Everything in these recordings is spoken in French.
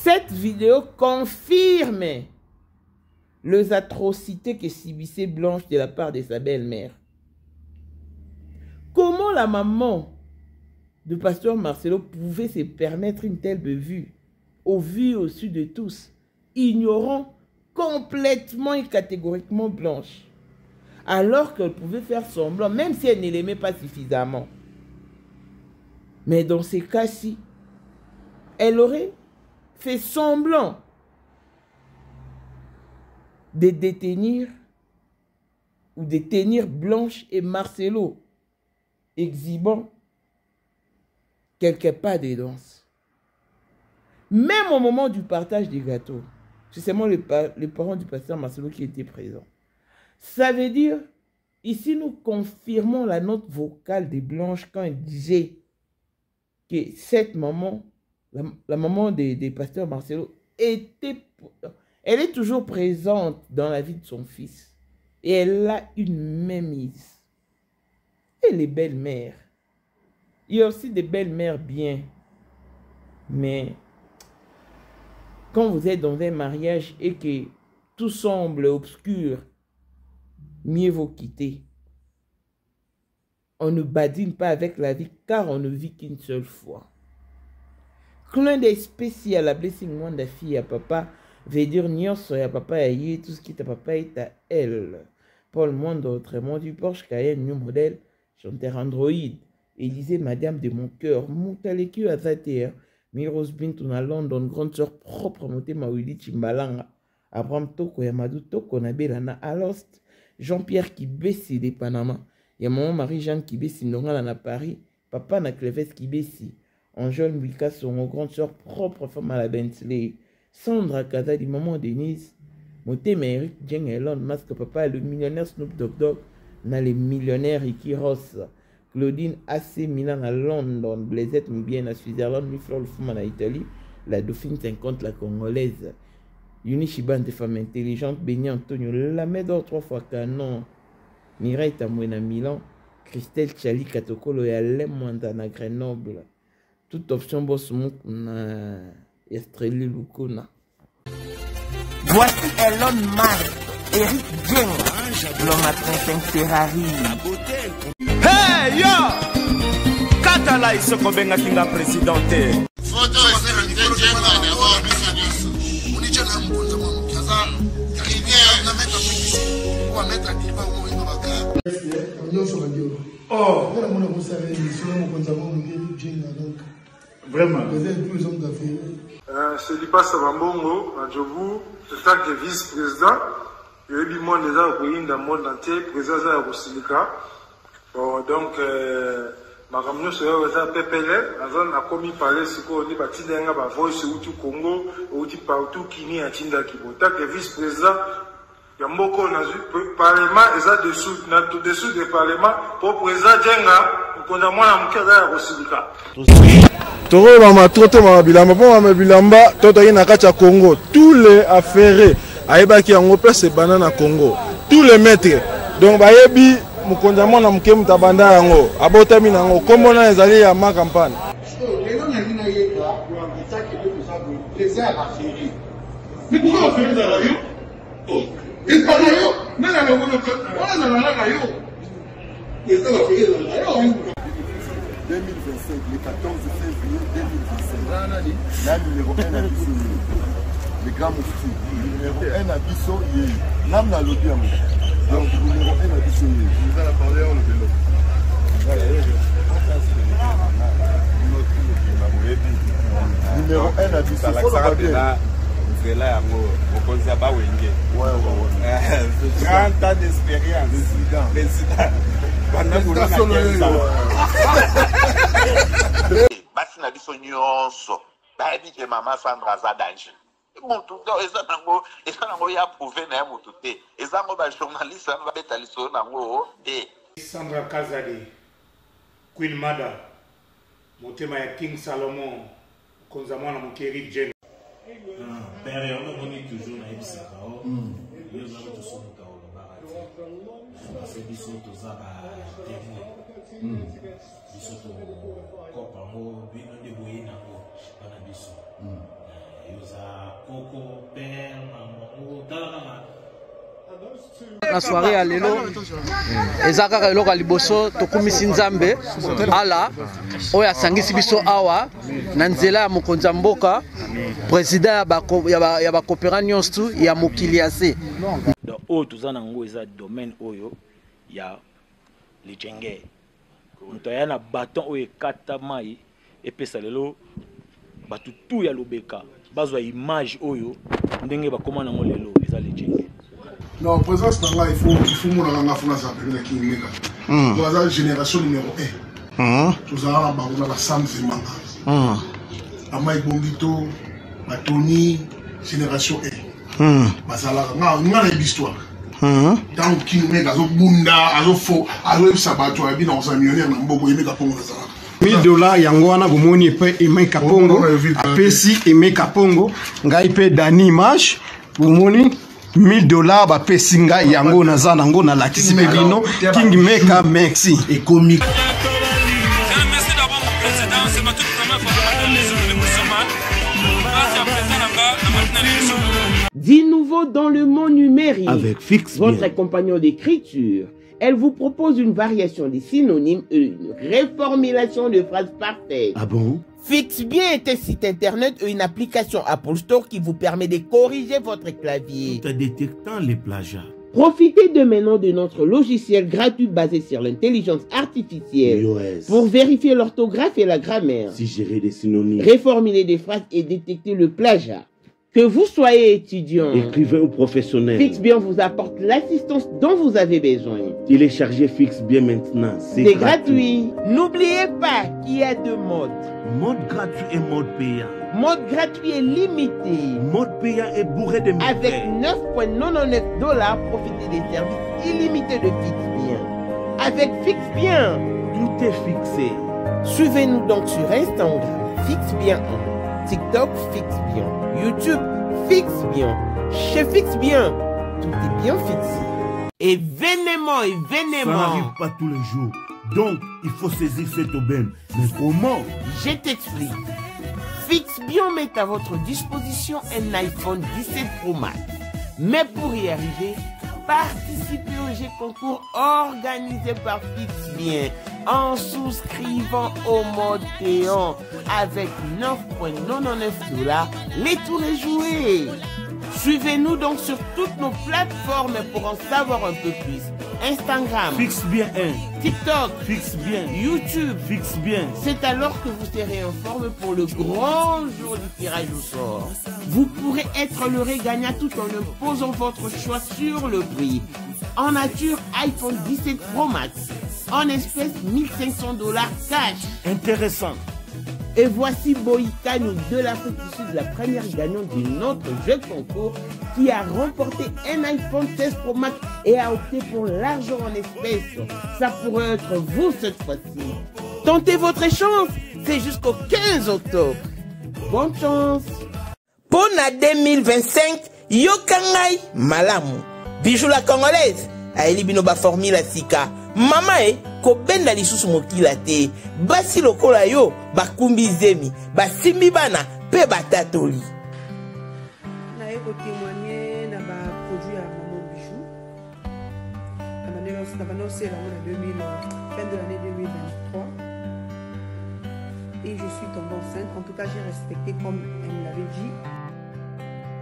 Cette vidéo confirme les atrocités que subissait Blanche de la part de sa belle-mère. Comment la maman de pasteur Marcelo pouvait se permettre une telle vue, au vu au-dessus de tous, ignorant complètement et catégoriquement Blanche, alors qu'elle pouvait faire semblant, même si elle ne l'aimait pas suffisamment. Mais dans ces cas-ci, elle aurait fait semblant de détenir ou de tenir Blanche et Marcelo, exhibant quelques pas de danse. Même au moment du partage des gâteaux, c'est seulement les parents du pasteur Marcelo qui étaient présents. Ça veut dire, ici nous confirmons la note vocale de Blanche quand elle disait que cette maman, la maman des pasteurs Marcelo, elle est toujours présente dans la vie de son fils. Et elle a une mainmise. Et les belles-mères. Il y a aussi des belles-mères bien. Mais quand vous êtes dans un mariage et que tout semble obscur, mieux vaut quitter. On ne badine pas avec la vie car on ne vit qu'une seule fois. Clin d'œil spécial à Blessing Wanda fille à papa veut dire nyonso ya papa ya ye, tout ce qui est à papa est à elle. Paul Mondo, autrement du Porsche Cayenne New Model, chanteur Android. Élisée, madame de mon cœur, Moutaleku à Zatea, Miros Bintou na London, grande sœur propre, Moté Mawili Chimbalanga, Abraham Toko, Yamadou Toko, Nabelana Alost, Jean-Pierre Kibesi de Panama, et maman Marie-Jeanne Kibesi, Nongala na Paris, papa na Cleves Kibesi, Angèle Mwika, son grande sœur propre, femme à la Bentley, Sandra Kaza, du maman Denise, Moté Eric Jeng Elon, Masque Papa, le millionnaire Snoop Dogg, na les millionnaires Ricky Ross, Claudine AC Milan à London, Blaisette Mbien à Switzerland, Miflor le Fouman à Italie, la Dauphine 50, la Congolaise, Unishiban des femmes intelligentes, Béni Antonio, la Médor 3 fois Canon, Mireille Tamouena Milan, Christelle Chali Katokolo et Alain Mwanda à Grenoble. Toute option boss na Estreli Lukona. Voici Elon Musk, Eric Jeng, le matin 5 Ferrari. Hey yo! Katala isoko benga kinga presidente. Photo Eric Jeng na ngoro biso. Unicho na mpunza mwa mkaza. Rivière na mettre publicité. Ou mettre diva ou ino baka. Nyonso bandio. Oh, ngora mona musare ni solo mo konza mwa Eric Jeng na donc. Vraiment. Vous êtes plus hommes d'affaires. C'est Lipa Sabambongo, à Djobu, le tant que vice-président. Il y a eu des gens dans le monde entier, président de la Silika. Donc, ma caméra sur le PPL, a commis parler ce qu'on dit, Batinga, Voice, ou tout Congo, ou tout partout, Kini, à Tinda Kibo. Tant que vice-président, il y a beaucoup de parlement, et ça dessous du parlement, pour président Djenga, pour qu'on a moins de la Silika. Toro mama trote mama bilamba po mama bilamba toto na kati ya Congo tous les affairés ayebaki yango place banana Congo tous les maîtres donc bayebi mukonza mwana muke mutabanda yango abotami nango kombo na ezali ya ma campagne lelo na nina yeba itaki de kusabu les airs affairés mais pourquoi on fait ça yo et pas yo nana le bono on a na yo et ça va faire yo 2025, le 14 février 2025. La numéro 1 à Bissau, le grand moufti. Numéro 1 à Bissau, l'âme n'a l'autre. Donc, numéro 1 à Bissau. Vous allez parler en le vélo. Numéro 1 à Bissau. Il faut le voir bien. C'est là, au Konzaba Wenge. Ouais. 30 ans d'expérience. Président. Basi na biso nyonso bayebi ke mama Sandra za danger mutu to eza nango ya prouver na mutu te eza ngo ba journaliste na beta liso nango te. Sandra Kazadi, Queen Mada, motema ya King Salomon, konza mwana mukeri Jeng. Père, on est toujours na ebisaka o. Yo za to so ta o barati. C'est biso to za ba témoin. Biso to ko pa mo bino de boye na ko bana biso. Yo Coco, père, maman, na soirée ya lelo eza kaka eloko ya liboso tokumisi nzambe ala oyo asangisi biso awa na nzela ya mokonzi ya mboka président ya bakopera nyonso ya mokili ya se oyo toza nango eza domaine oyo ya lijenge moto aya na baton oyo ekata mai epesa lelo bato tu ya lobeka bazwa image oyo ndenge bakoma nango lelo eza lijenge. Non, présence là, il faut mon la France appelé qui mega. Dans la génération numéro 1. Tous à la Sam Zemanga. Amai Bongito, Tony, génération 1. Basala, on a l'histoire. Dans qui mega zo bunda, azo fo, azo sabato abi dans un millionnaire na mboko yemeka pongo na $1000 yango wana bomoni pe Emeka Pongo apesi Emeka Pongo ngai pe Dani Image bomoni $1000 ba pesinga yango naza nango na lakisi pe bino King Meka merci et comique. Merci d'avoir mon président, c'est ma toute première fois de l'émission de Moussaman. Merci à président Nanga, Dit nouveau dans le monde numérique. Avec Fix votre compagnon d'écriture. Elle vous propose une variation des synonymes et une reformulation de phrases parfaites. Ah bon? FixBien est un site internet et une application Apple Store qui vous permet de corriger votre clavier. Tout en détectant les plagiats. Profitez de maintenant de notre logiciel gratuit basé sur l'intelligence artificielle pour vérifier l'orthographe et la grammaire, suggérer des synonymes, reformuler des phrases et détecter le plagiat. Que vous soyez étudiant, écrivain ou professionnel, FixBien vous apporte l'assistance dont vous avez besoin. Téléchargez FixBien maintenant, c'est gratuit. N'oubliez pas qu'il y a deux modes. Mode gratuit et mode payant. Mode gratuit et limité. Mode payant est bourré de mille avec frais. $9,99, profitez des services illimités de FixBien. Avec FixBien, tout est fixé. Suivez-nous donc sur Instagram, FixBien 1, TikTok, FixBien, YouTube, FixBien. Chez FixBien, tout est bien fixé. Événement. Ça n'arrive pas tous les jours. Donc, il faut saisir cette aubaine. Mais comment? Je t'explique. FixBien met à votre disposition un iPhone 17 Pro Max. Mais pour y arriver, participez au jeu concours organisé par FixBien en souscrivant au mode payant avec $9,99. Les tours est joué. Suivez-nous donc sur toutes nos plateformes pour en savoir un peu plus. Instagram, FixBien 1, TikTok, FixBien, YouTube, FixBien. C'est alors que vous serez informé pour le grand jour du tirage au sort. Vous pourrez être le gagnant tout en imposant votre choix sur le prix. En nature, iPhone 17 Pro Max. En espèces, $1,500 cash. Intéressant. Et voici Boïkano de l'Afrique du Sud, la première gagnante de notre jeu concours qui a remporté un iPhone 16 Pro Max et a opté pour l'argent en espèces. Ça pourrait être vous cette fois-ci. Tentez votre chance, c'est jusqu'au 15 octobre. Bonne chance. Pour la 2025, Yokangai Malamu. Bijou la congolaise. Aeli binoba formule sika. Mama kobenda lisusu mokila te. Basi lokola yo bakumbi zemi. Basimbi bana pe batatoli. Na eko témoigner na ba produit à Maman Bijou. Na ba lancé la fin de l'année 2023. Et je suis tombée enceinte. En tout cas, j'ai respecté comme elle me l'avait dit.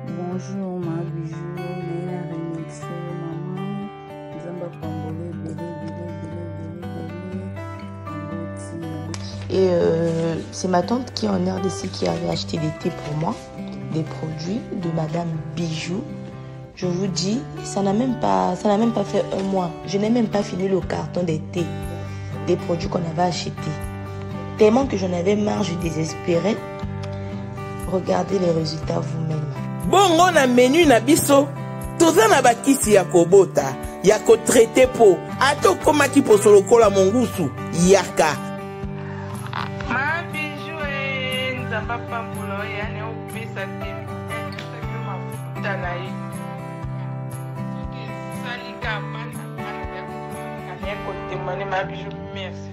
Bonjour ma Bijou, Léa Remixé, maman. Zamba Pambole, Et c'est ma tante qui est en RDC qui avait acheté des thés pour moi, des produits de Madame Bijou. Je vous dis, ça n'a même pas fait un mois. Je n'ai même pas fini le carton des thés, des produits qu'on avait achetés. Tellement que j'en avais marre, je désespérais. Regardez les résultats vous-même. Bongo na menu na biso toza na bakisi ya kobota ya ko traiter po ato koma ki posolo kola mongusu yaka ma Bijou nzamba pambulo ya ne opesa temi ma futa na yi salika bana ya ko témoigner ma Bijou merci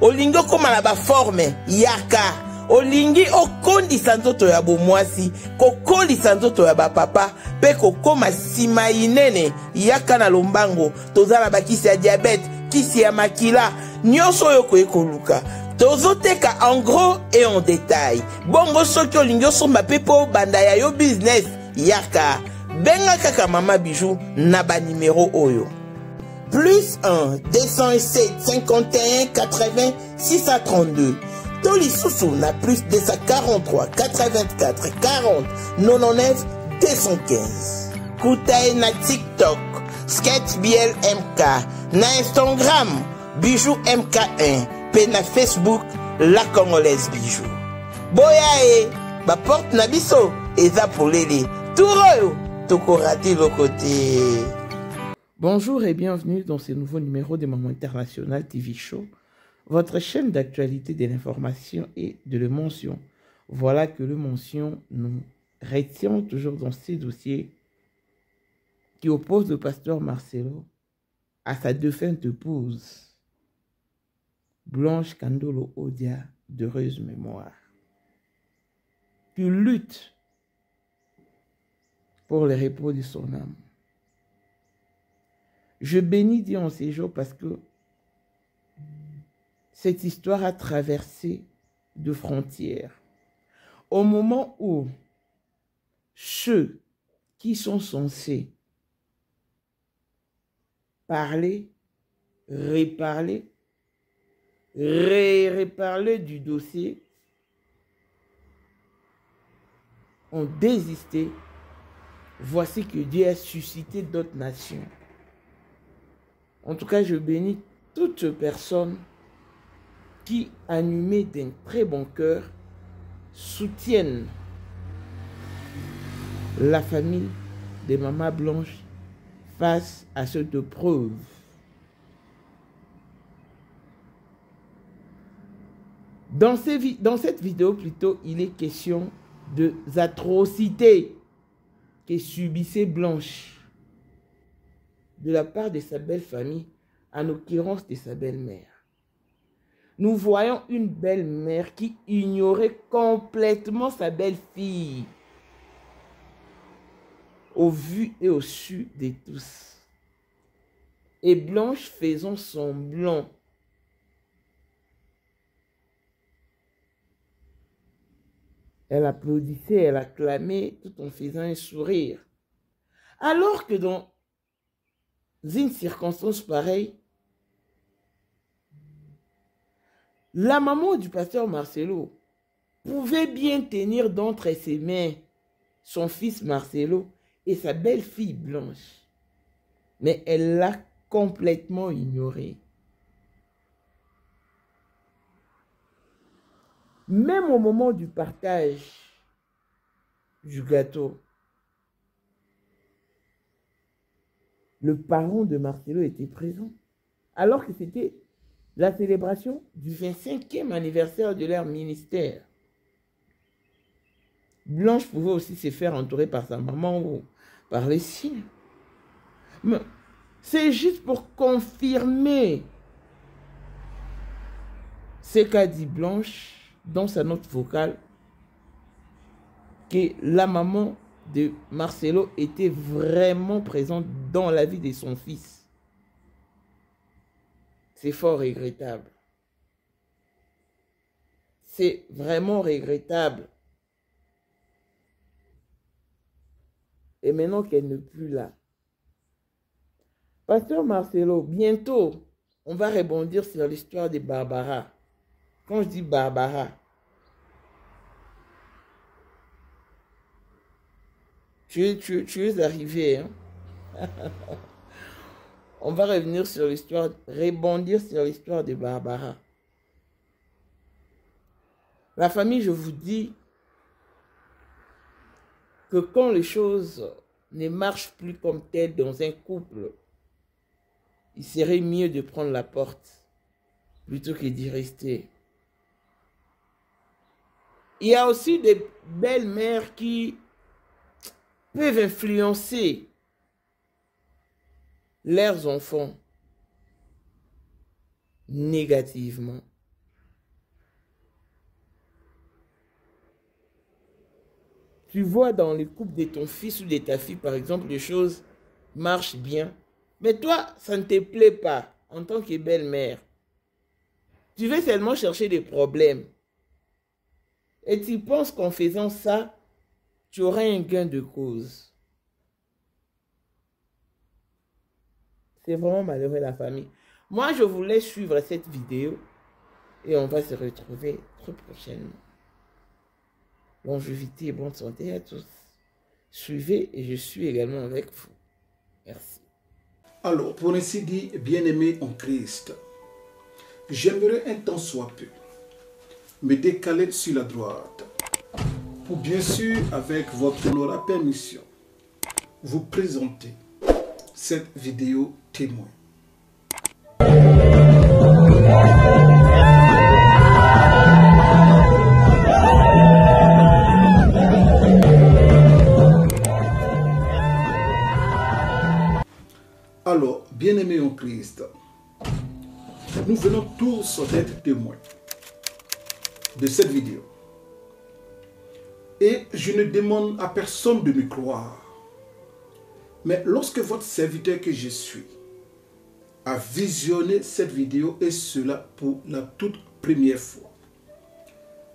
olingo koma na ba forme yaka olingi okondisa nzoto ya bomwasi kokolisa nzoto ya bapapa mpe kokoma nsima inene yaka na lombango tozala bakisi ya diabete kisi ya makila nyonso oyo koye koluka tozoteka en gros et en détail bongo soki olingi osomba mpe mpo banda ya yo business yaka benga kaka mama bijou na banimero oyo plus 1 207 51 80 632 Tolisusu na plus 243 84 40 99 215 Kutae na TikTok Sketch BL MK na Instagram Bijou MK1 pe na Facebook La Congolaise Bijou Boya ba porte na biso eza polele Touroyo tokorati le côté. Bonjour et bienvenue dans ce nouveau numéro de Maman International TV Show, votre chaîne d'actualité de l'information et de l'émotion. Voilà que le mention nous retient toujours dans ces dossiers qui opposent le pasteur Marcelo à sa défunte épouse, Blanche Kandolo Odia, d'heureuse mémoire, qui lutte pour le repos de son âme. Je bénis Dieu en ces jours parce que cette histoire a traversé de frontières. Au moment où ceux qui sont censés parler, reparler, reparler du dossier ont désisté, voici que Dieu a suscité d'autres nations. En tout cas, je bénis toutes personnes qui, animées d'un très bon cœur, soutiennent la famille de Maman Blanche face à cette preuve. Dans cette vidéo, plutôt, il est question des atrocités que subissait Blanche de la part de sa belle famille, en l'occurrence de sa belle-mère. Nous voyons une belle-mère qui ignorait complètement sa belle-fille, au vu et au su de tous. Et Blanche faisant semblant. Elle applaudissait, elle acclamait tout en faisant un sourire. Alors que dans une circonstance pareille, la maman du pasteur Marcelo pouvait bien tenir d'entre ses mains son fils Marcelo et sa belle-fille Blanche. Mais elle l'a complètement ignoré. Même au moment du partage du gâteau, le parent de Marcelo était présent, alors que c'était la célébration du 25e anniversaire de leur ministère. Blanche pouvait aussi se faire entourer par sa maman ou par les siens. Mais c'est juste pour confirmer ce qu'a dit Blanche dans sa note vocale, que la maman de Marcelo était vraiment présente dans la vie de son fils. C'est fort regrettable. C'est vraiment regrettable. Et maintenant qu'elle n'est plus là. Pasteur Marcelo, bientôt, on va rebondir sur l'histoire de Barbara. Quand je dis Barbara, tu es arrivé. Hein? On va revenir sur l'histoire, rebondir sur l'histoire de Barbara. La famille, je vous dis que quand les choses ne marchent plus comme telles dans un couple, il serait mieux de prendre la porte plutôt que d'y rester. Il y a aussi des belles-mères qui peuvent influencer leurs enfants négativement. Tu vois dans le couple de ton fils ou de ta fille, par exemple, les choses marchent bien. Mais toi, ça ne te plaît pas en tant que belle-mère. Tu veux seulement chercher des problèmes. Et tu penses qu'en faisant ça, tu auras un gain de cause. C'est vraiment malheureux la famille. Moi, je vous laisse suivre cette vidéo et on va se retrouver très prochainement. Longévité et bonne santé à tous. Suivez et je suis également avec vous. Merci. Alors, pour ainsi dire, bien-aimé en Christ, j'aimerais un temps soit peu me décaler sur la droite pour bien sûr, avec votre honorable permission, vous présenter cette vidéo témoin. Alors, bien-aimés en Christ, nous venons tous d'être témoins de cette vidéo. Et je ne demande à personne de me croire. Mais lorsque votre serviteur que je suis a visionné cette vidéo, et cela pour la toute première fois,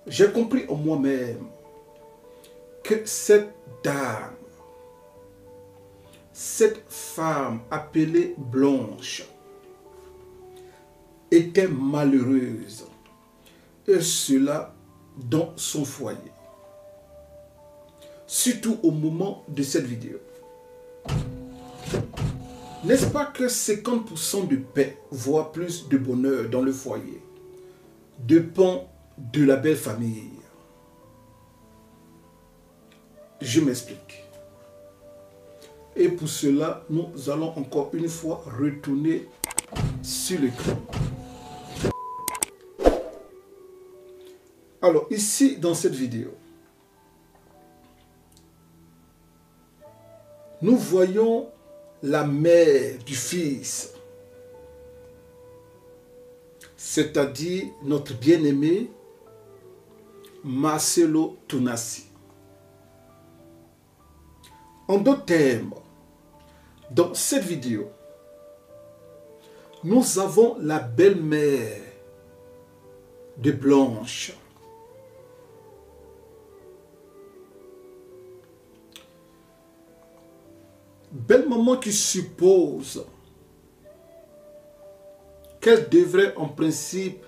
j'ai compris en moi-même que cette dame, cette femme appelée Blanche, était malheureuse, et cela dans son foyer. Surtout au moment de cette vidéo. N'est-ce pas que 50% de paix, voire plus de bonheur dans le foyer, dépend de la belle famille? Je m'explique. Et pour cela, nous allons encore une fois retourner sur l'écran. Alors, ici, dans cette vidéo, nous voyons la mère du fils, c'est-à-dire notre bien-aimé Marcelo Tounassi. En d'autres termes, dans cette vidéo, nous avons la belle-mère de Blanche. Belle maman qui suppose qu'elle devrait en principe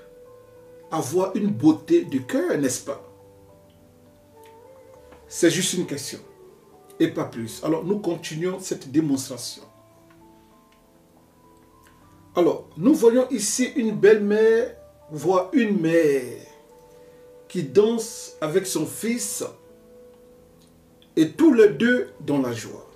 avoir une beauté de cœur, n'est-ce pas? C'est juste une question et pas plus. Alors nous continuons cette démonstration. Alors nous voyons ici une belle-mère, voire une mère qui danse avec son fils et tous les deux dans la joie.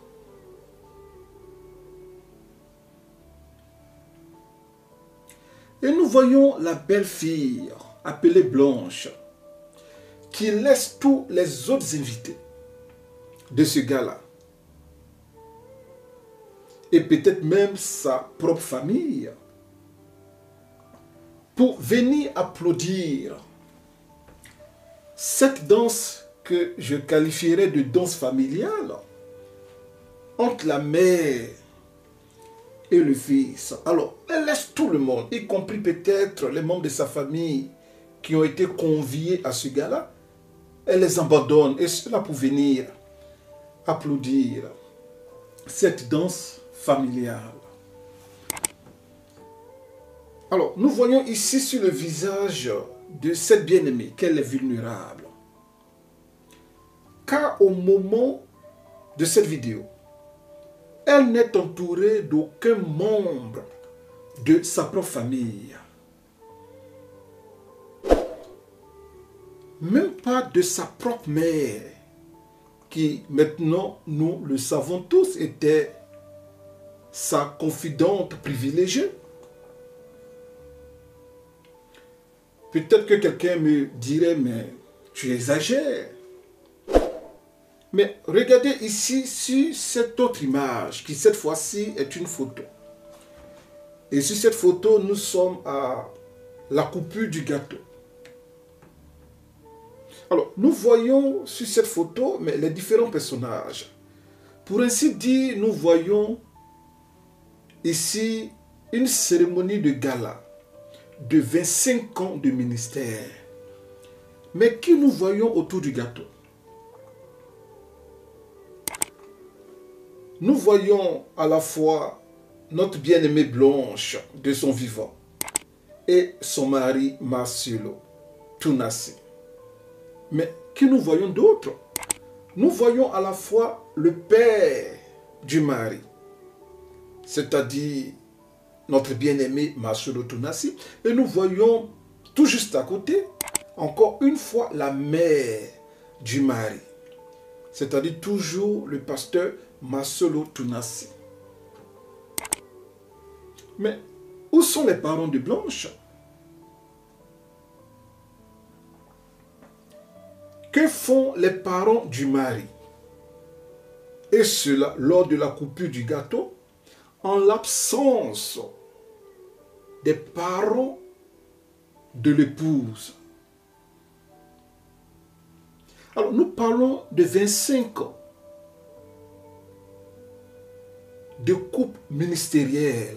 Et nous voyons la belle-fille, appelée Blanche, qui laisse tous les autres invités de ce gars-là. Et peut-être même sa propre famille, pour venir applaudir cette danse que je qualifierais de danse familiale entre la mère et le fils. Alors, elle laisse tout le monde, y compris peut-être les membres de sa famille qui ont été conviés à ce gars-là. Elle les abandonne, et cela pour venir applaudir cette danse familiale. Alors, nous voyons ici sur le visage de cette bien-aimée qu'elle est vulnérable. Car au moment de cette vidéo, elle n'est entourée d'aucun membre de sa propre famille. Même pas de sa propre mère, qui maintenant, nous le savons tous, était sa confidente privilégiée. Peut-être que quelqu'un me dirait, mais tu exagères. Mais regardez ici sur cette autre image qui cette fois-ci est une photo. Et sur cette photo, nous sommes à la coupure du gâteau. Alors, nous voyons sur cette photo mais les différents personnages. Pour ainsi dire, nous voyons ici une cérémonie de gala de 25 ans de ministère. Mais qui nous voyons autour du gâteau? Nous voyons à la fois notre bien-aimée Blanche de son vivant et son mari Marcelo Tounassi. Mais qui nous voyons d'autres? Nous voyons à la fois le père du mari, c'est-à-dire notre bien-aimé Marcelo Tounassi, et nous voyons tout juste à côté, encore une fois, la mère du mari, c'est-à-dire toujours le pasteur Marcelo Tounassi. Mais où sont les parents de Blanche? Que font les parents du mari? Et cela lors de la coupure du gâteau, en l'absence des parents de l'épouse. Alors nous parlons de 25 ans de couple ministériel.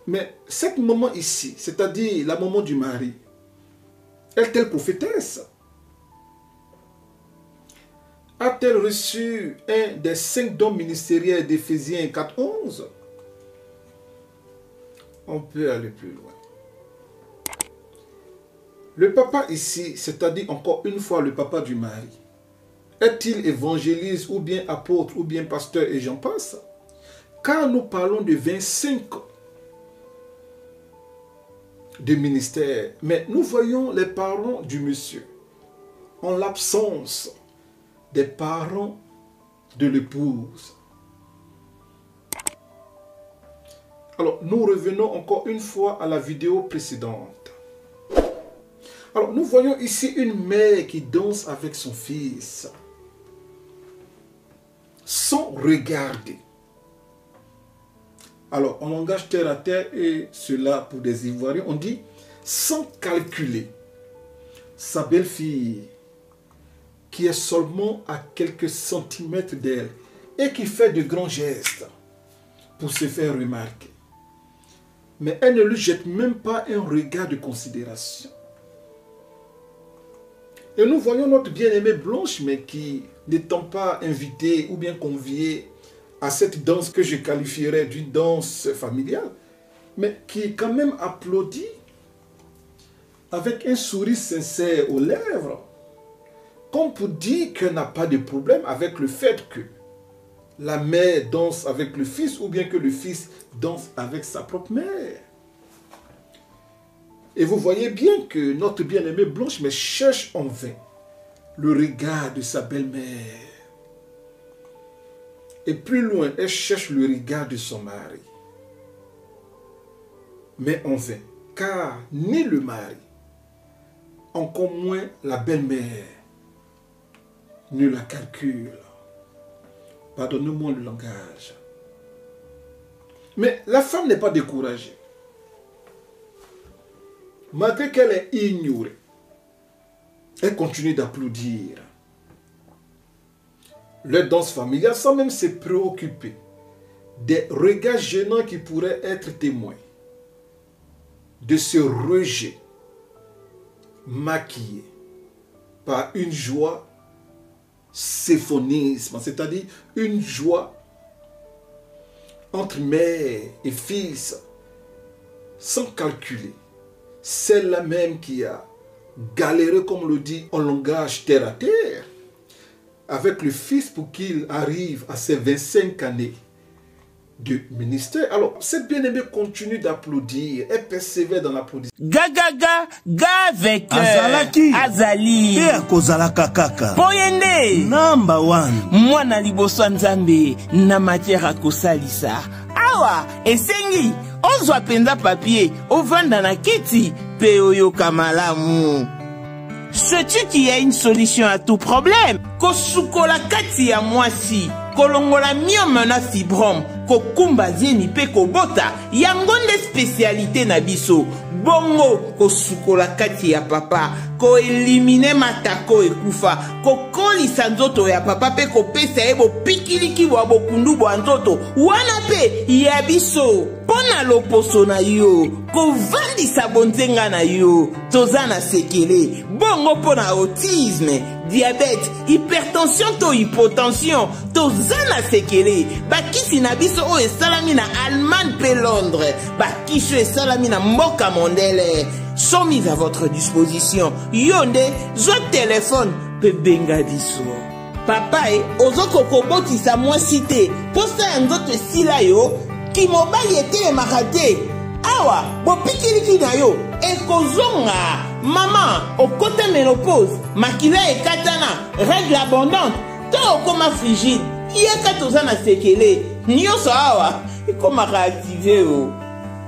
Mais cette maman ici, c'est-à-dire la maman du mari, est-elle prophétesse? A-t-elle reçu un des 5 dons ministériels d'Éphésiens 4:11? On peut aller plus loin. Le papa ici, c'est-à-dire encore une fois le papa du mari, est-il évangéliste ou bien apôtre ou bien pasteur et j'en passe? Car nous parlons de 25 ans de ministère, mais nous voyons les parents du monsieur en l'absence des parents de l'épouse. Alors, nous revenons encore une fois à la vidéo précédente. Alors, nous voyons ici une mère qui danse avec son fils sans regarder. Alors, en langage terre à terre, et cela pour des Ivoiriens, on dit sans calculer sa belle-fille qui est seulement à quelques centimètres d'elle et qui fait de grands gestes pour se faire remarquer. Mais elle ne lui jette même pas un regard de considération. Et nous voyons notre bien-aimée Blanche, mais qui, n'étant pas invitée ou bien conviée à cette danse que je qualifierais d'une danse familiale, mais qui quand même applaudit avec un sourire sincère aux lèvres, comme pour dire qu'elle n'a pas de problème avec le fait que la mère danse avec le fils ou bien que le fils danse avec sa propre mère. Et vous voyez bien que notre bien-aimée Blanche mais cherche en vain le regard de sa belle-mère. Et plus loin, elle cherche le regard de son mari. Mais en vain, car ni le mari, encore moins la belle-mère, ne la calcule. Pardonnez-moi le langage. Mais la femme n'est pas découragée. Malgré qu'elle est ignorée, elle continue d'applaudir. Leur danse familiale sans même se préoccuper des regards gênants qui pourraient être témoins de ce rejet maquillé par une joie symphonisme, c'est-à-dire une joie entre mère et fils, sans calculer. Celle-là même qui a galéré, comme on le dit en langage terre à terre, avec le fils pour qu'il arrive à ses 25 années de ministère. Alors, cette bien-aimée continue d'applaudir, elle persévère dans l'applaudissement. Gaga avec Azalaki Azali Pea kozalaka kaka Poyende number 1 Mwana liboso nzambe na matière à kosalisa awa esengi ozwa penza papier ovanda na kiti pe oyoka malamu. Sais-tu qu'il y a une solution à tout problème? Kosukola kati ya mwasi kolongola myome na fibrome kokumba zemi mpe kobota yango nde spécialité na biso bongo kosukola kati ya papa koelimine matako ekufa kokolisa nzoto ya papa mpe kopesa ye bopikiliki bwa bokundu bwa nzoto wana mpe ya biso mpo na loposo na yo kovandisa bonzenga na yo toza na sekele bongo mpo na autisme diabète hypertension to hypotension toza na sekele bakisi na biso oyo esalami na Allemagne mpe Londres bakisi oyo esalami na mboka mondele sont mis à votre disposition. Yonde, zo téléphone, pe benga biso. Papa ozoko kobotisa mwasite, posa yanzote sila yo, ki mobali ete makate. Awa, bopikiliki na yo, ekozonga. Maman, okote ménopause, makila ekatana, règle abondante, to okoma frigide, yeka tozana sekele, nyonso awa, ekoma réactiver yo.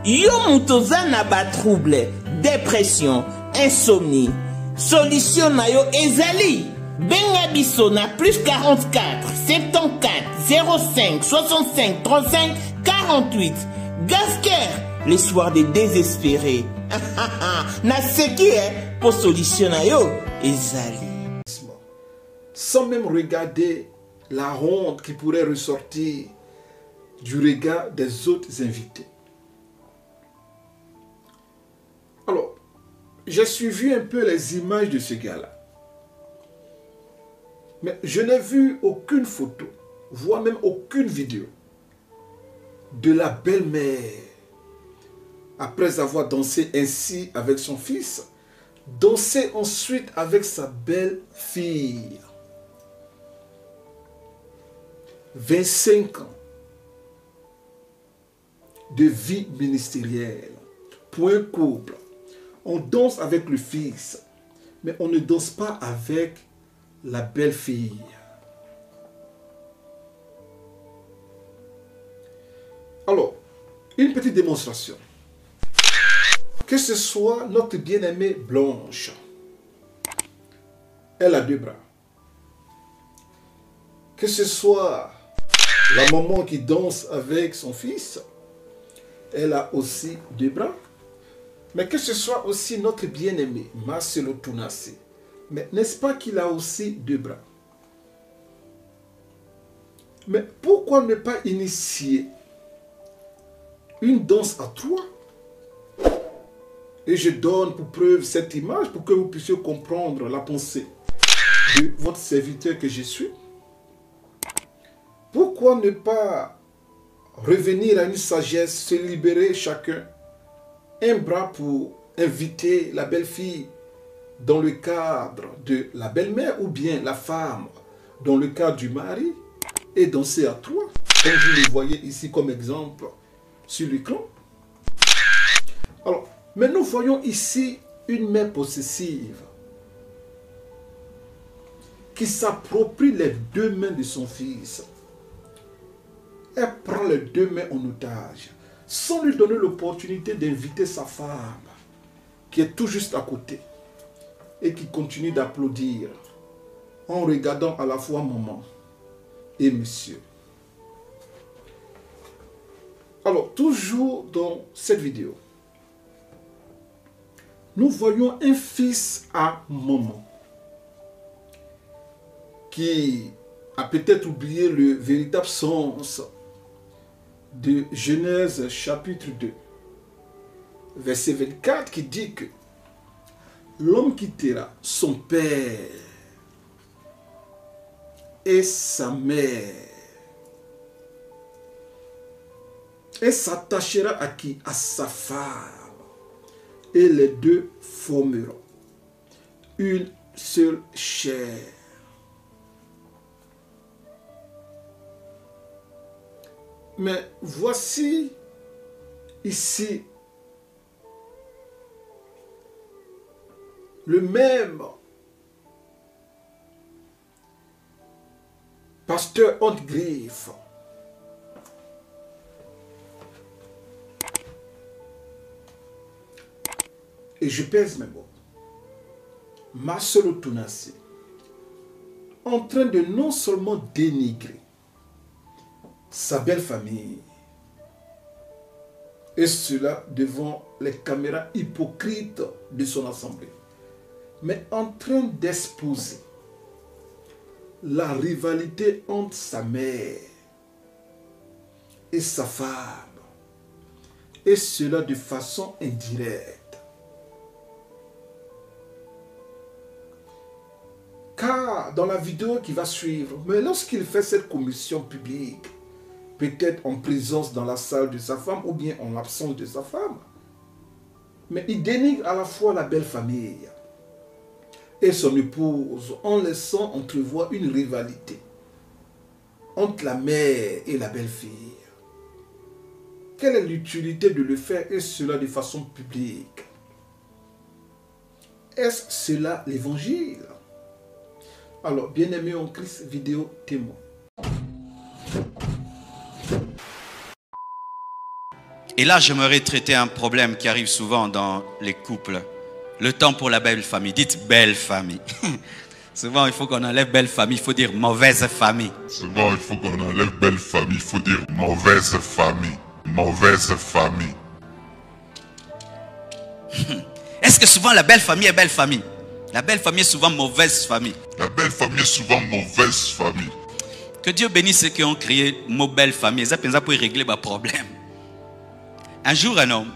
Yo mutoza na ba trouble, dépression, insomnie. Solution na yo ezali. Benga biso na plus 44 74 05 65 35 48. Gasker, les soirs des désespérés. Na seki pour solution na yo ezali. Sans même regarder la honte qui pourrait ressortir du regard des autres invités. Alors, j'ai suivi un peu les images de ce gars-là. Mais je n'ai vu aucune photo, voire même aucune vidéo de la belle-mère, après avoir dansé ainsi avec son fils, danser ensuite avec sa belle-fille. 25 ans de vie ministérielle pour un couple. On danse avec le fils, mais on ne danse pas avec la belle-fille. Alors, une petite démonstration. Que ce soit notre bien-aimée Blanche. Elle a 2 bras. Que ce soit la maman qui danse avec son fils. Elle a aussi 2 bras. Mais que ce soit aussi notre bien-aimé, Marcelo Tunasi. Mais n'est-ce pas qu'il a aussi 2 bras? Mais pourquoi ne pas initier une danse à 3? Et je donne pour preuve cette image pour que vous puissiez comprendre la pensée de votre serviteur que je suis. Pourquoi ne pas revenir à une sagesse, se libérer chacun un bras pour inviter la belle-fille dans le cadre de la belle-mère ou bien la femme dans le cadre du mari et danser à 3, comme vous le voyez ici comme exemple sur l'écran. Alors, mais nous voyons ici une mère possessive qui s'approprie les 2 mains de son fils. Elle prend les 2 mains en otage, sans lui donner l'opportunité d'inviter sa femme, qui est tout juste à côté, et qui continue d'applaudir, en regardant à la fois maman et monsieur. Alors, toujours dans cette vidéo, nous voyons un fils à maman, qui a peut-être oublié le véritable sens de Genèse chapitre 2, verset 24, qui dit que l'homme quittera son père et sa mère et s'attachera à qui? À sa femme, et les 2 formeront une seule chair. Mais voici ici le même pasteur Hantgriffe et je pèse mes mots, Marcelo Tunasi, en train de non seulement dénigrer, sa belle famille. Et cela devant les caméras hypocrites de son assemblée. Mais en train d'exposer la rivalité entre sa mère et sa femme. Et cela de façon indirecte. Car dans la vidéo qui va suivre, mais lorsqu'il fait cette commission publique, peut-être en présence dans la salle de sa femme ou bien en l'absence de sa femme, mais il dénigre à la fois la belle famille et son épouse en laissant entrevoir une rivalité entre la mère et la belle-fille. Quelle est l'utilité de le faire et cela de façon publique? Est-ce cela l'évangile? Alors, bien-aimés en Christ, vidéo témoin. Et là, j'aimerais traiter un problème qui arrive souvent dans les couples. Le temps pour la belle famille. Dites belle famille. Souvent, il faut qu'on enlève belle famille, il faut dire mauvaise famille. Souvent, il faut qu'on enlève belle famille, il faut dire mauvaise famille. Mauvaise famille. Est-ce que souvent la belle famille est belle famille? La belle famille est souvent mauvaise famille. La belle famille est souvent mauvaise famille. Que Dieu bénisse ceux qui ont créé le mot belle famille. Ça pour régler mes problèmes. Un jour, un homme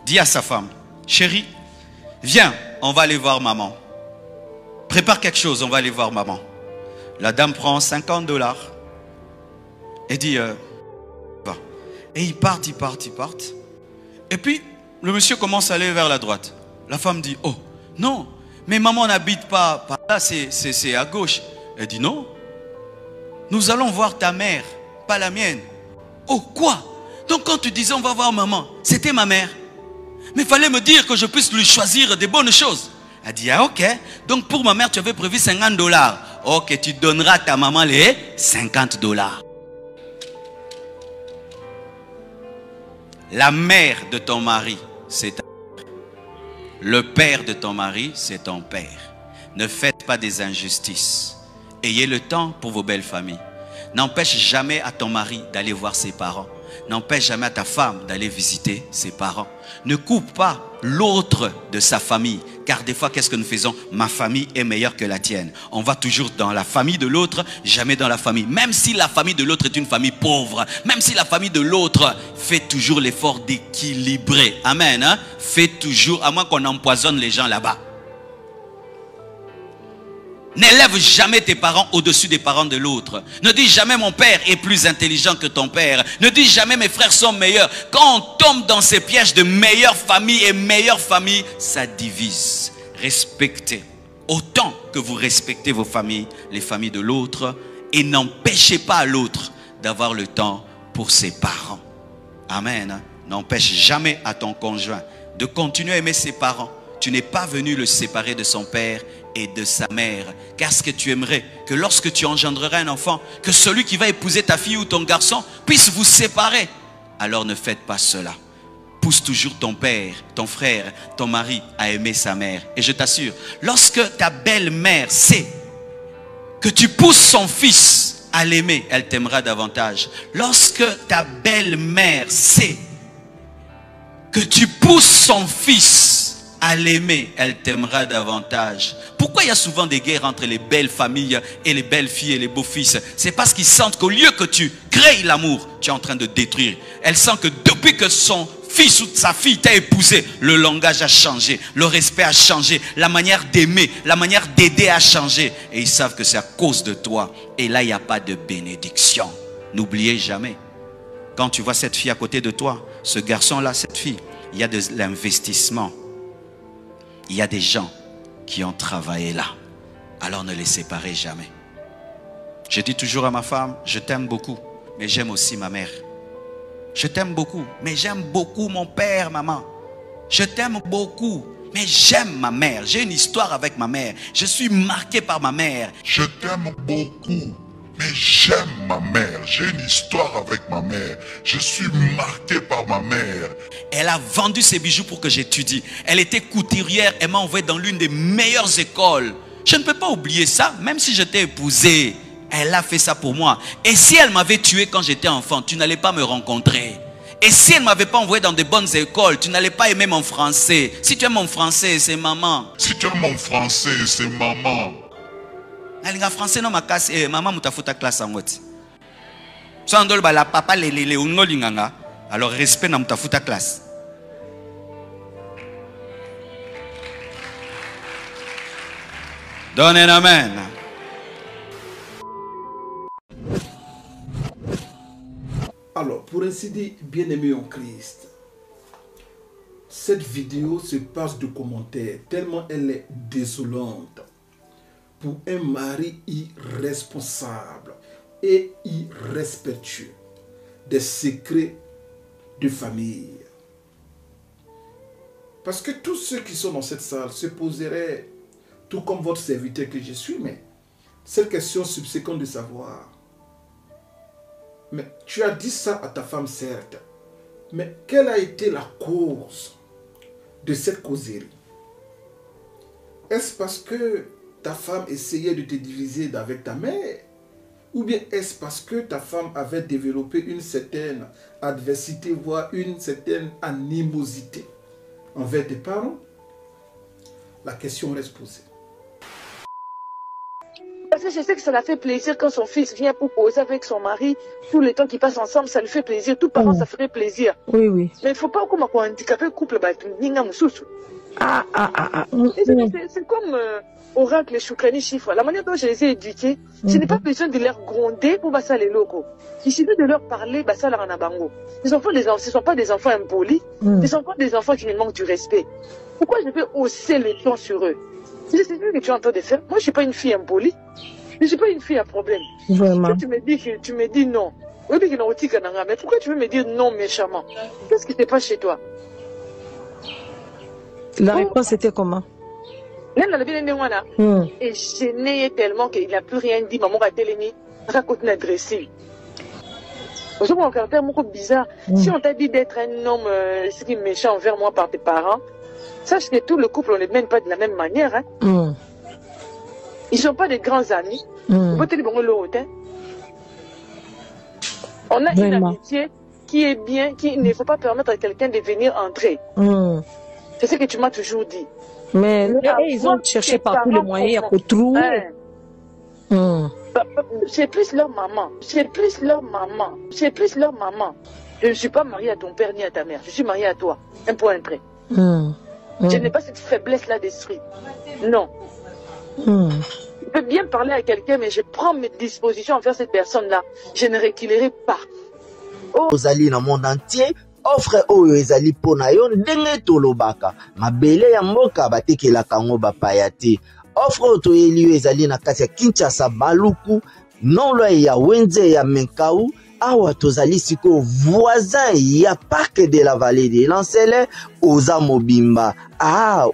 dit à sa femme, chérie, viens, on va aller voir maman. Prépare quelque chose, on va aller voir maman. La dame prend $50 et dit, va. Et ils partent. Et puis, le monsieur commence à aller vers la droite. La femme dit, oh, non, mais maman n'habite pas par là, c'est à gauche. Elle dit, non, nous allons voir ta mère, pas la mienne. Oh, quoi? Donc quand tu disais on va voir maman, c'était ma mère. Mais il fallait me dire que je puisse lui choisir des bonnes choses. Elle dit, ah ok, donc pour ma mère tu avais prévu $50. Ok, tu donneras à ta maman les $50. La mère de ton mari, c'est ta mère. Le père de ton mari, c'est ton père. Ne faites pas des injustices. Ayez le temps pour vos belles familles. N'empêche jamais à ton mari d'aller voir ses parents. N'empêche jamais à ta femme d'aller visiter ses parents. Ne coupe pas l'autre de sa famille. Car des fois, qu'est-ce que nous faisons? Ma famille est meilleure que la tienne. On va toujours dans la famille de l'autre, jamais dans la famille. Même si la famille de l'autre est une famille pauvre. Même si la famille de l'autre fait toujours l'effort d'équilibrer. Amen. Hein? Fait toujours, à moins qu'on empoisonne les gens là-bas. N'élève jamais tes parents au-dessus des parents de l'autre. Ne dis jamais mon père est plus intelligent que ton père. Ne dis jamais mes frères sont meilleurs. Quand on tombe dans ces pièges de meilleure famille et meilleure famille, ça divise. Respectez autant que vous respectez vos familles, les familles de l'autre, et n'empêchez pas à l'autre d'avoir le temps pour ses parents. Amen. N'empêche jamais à ton conjoint de continuer à aimer ses parents. Tu n'es pas venu le séparer de son père et de sa mère. Car ce que tu aimerais, que lorsque tu engendreras un enfant, que celui qui va épouser ta fille ou ton garçon puisse vous séparer. Alors ne faites pas cela. Pousse toujours ton père, ton frère, ton mari à aimer sa mère. Et je t'assure, lorsque ta belle-mère sait que tu pousses son fils à l'aimer, elle t'aimera davantage. Lorsque ta belle-mère sait que tu pousses son fils à l'aimer, elle t'aimera davantage. Pourquoi il y a souvent des guerres entre les belles familles et les belles filles et les beaux-fils? C'est parce qu'ils sentent qu'au lieu que tu crées l'amour, tu es en train de détruire. Elle sent que depuis que son fils ou sa fille t'a épousé, le langage a changé, le respect a changé, la manière d'aimer, la manière d'aider a changé. Et ils savent que c'est à cause de toi. Et là, il n'y a pas de bénédiction. N'oubliez jamais, quand tu vois cette fille à côté de toi, ce garçon-là, cette fille, il y a de l'investissement. Il y a des gens qui ont travaillé là. Alors ne les séparez jamais. Je dis toujours à ma femme, je t'aime beaucoup, mais j'aime aussi ma mère. Je t'aime beaucoup, mais j'aime beaucoup mon père, maman. Je t'aime beaucoup, mais j'aime ma mère. J'ai une histoire avec ma mère. Je suis marqué par ma mère. Je t'aime beaucoup, mais j'aime ma mère. J'ai une histoire avec ma mère. Je suis marqué par ma mère. Elle a vendu ses bijoux pour que j'étudie. Elle était couturière. Elle m'a envoyé dans l'une des meilleures écoles. Je ne peux pas oublier ça, même si je t'ai épousé. Elle a fait ça pour moi. Et si elle m'avait tué quand j'étais enfant, tu n'allais pas me rencontrer. Et si elle ne m'avait pas envoyé dans de bonnes écoles, tu n'allais pas aimer mon français. Si tu aimes mon français, c'est maman. Si tu aimes mon français, c'est maman. Nalinga français non ma casse maman mutafuta classe en woti. So ndol ba la papa le unolinganga. Alors respect na mutafuta classe. Donne un amen. Alors, pour ainsi dire, bien-aimé en Christ, cette vidéo se passe de commentaires tellement elle est désolante pour un mari irresponsable et irrespectueux des secrets de famille. Parce que tous ceux qui sont dans cette salle se poseraient, tout comme votre serviteur que je suis, mais cette question subséquente de savoir, mais tu as dit ça à ta femme, certes, mais quelle a été la cause de cette causerie? Est-ce parce que ta femme essayait de te diviser avec ta mère? Ou bien est-ce parce que ta femme avait développé une certaine adversité, voire une certaine animosité envers tes parents? La question reste posée. Parce que je sais que ça l'a fait plaisir quand son fils vient pour causer avec son mari. Tout le temps qu'ils passent ensemble, ça lui fait plaisir. Tout parent, ça ferait plaisir. Oui, oui. Mais il ne faut pas qu'on handicaper le couple. C'est comme Oracle et Choukrani Chiffre. La manière dont je les ai éduqués, je n'ai pas besoin de leur gronder pour passer les locaux. Il suffit de leur parler, ça leur en a bango. Ce ne sont pas des enfants impolis. Ce sont pas des enfants qui me manquent du respect. Pourquoi je vais hausser le ton sur eux? C'est ce que tu es en train de faire. Moi, je ne suis pas une fille impolie. Je ne suis pas une fille à problème. Vraiment. Tu me dis non. Mais pourquoi tu veux me dire non méchamment? Qu'est-ce qui se passe chez toi? La réponse était comment? Et gêné tellement qu'il n'a plus rien dit. Maman a télé raconte une adressée. Aujourd'hui, mon caractère est beaucoup bizarre. Si on t'a dit d'être un homme méchant envers moi par tes parents, sache que tout le couple, on ne les mène pas de la même manière. Hein. Ils ne sont pas des grands amis. On a une amitié qui est bien, qu'il ne faut pas permettre à quelqu'un de venir entrer. C'est ce que tu m'as toujours dit. Mais ils ont cherché partout les moyens à trouver. C'est plus leur maman. C'est plus leur maman. C'est plus leur maman. Je ne suis pas mariée à ton père ni à ta mère. Je suis mariée à toi. Un point, un trait. Je n'ai pas cette faiblesse-là d'esprit. Non. Je peux bien parler à quelqu'un, mais je prends mes dispositions envers cette personne-là. Je ne reculerai pas. Ozali na monde entier, offre oyo ezali pona yo ndenge tolobaka. Mabele ya mboka batekelaka ngo bapaya te. Offre oyo toyeli yo ezali na kati ya Kinshasa Baluku, non loin ya Wenze ya Menkau. Awa tozali siko voisin ya parc de la vallée de Lancele oza mobimba.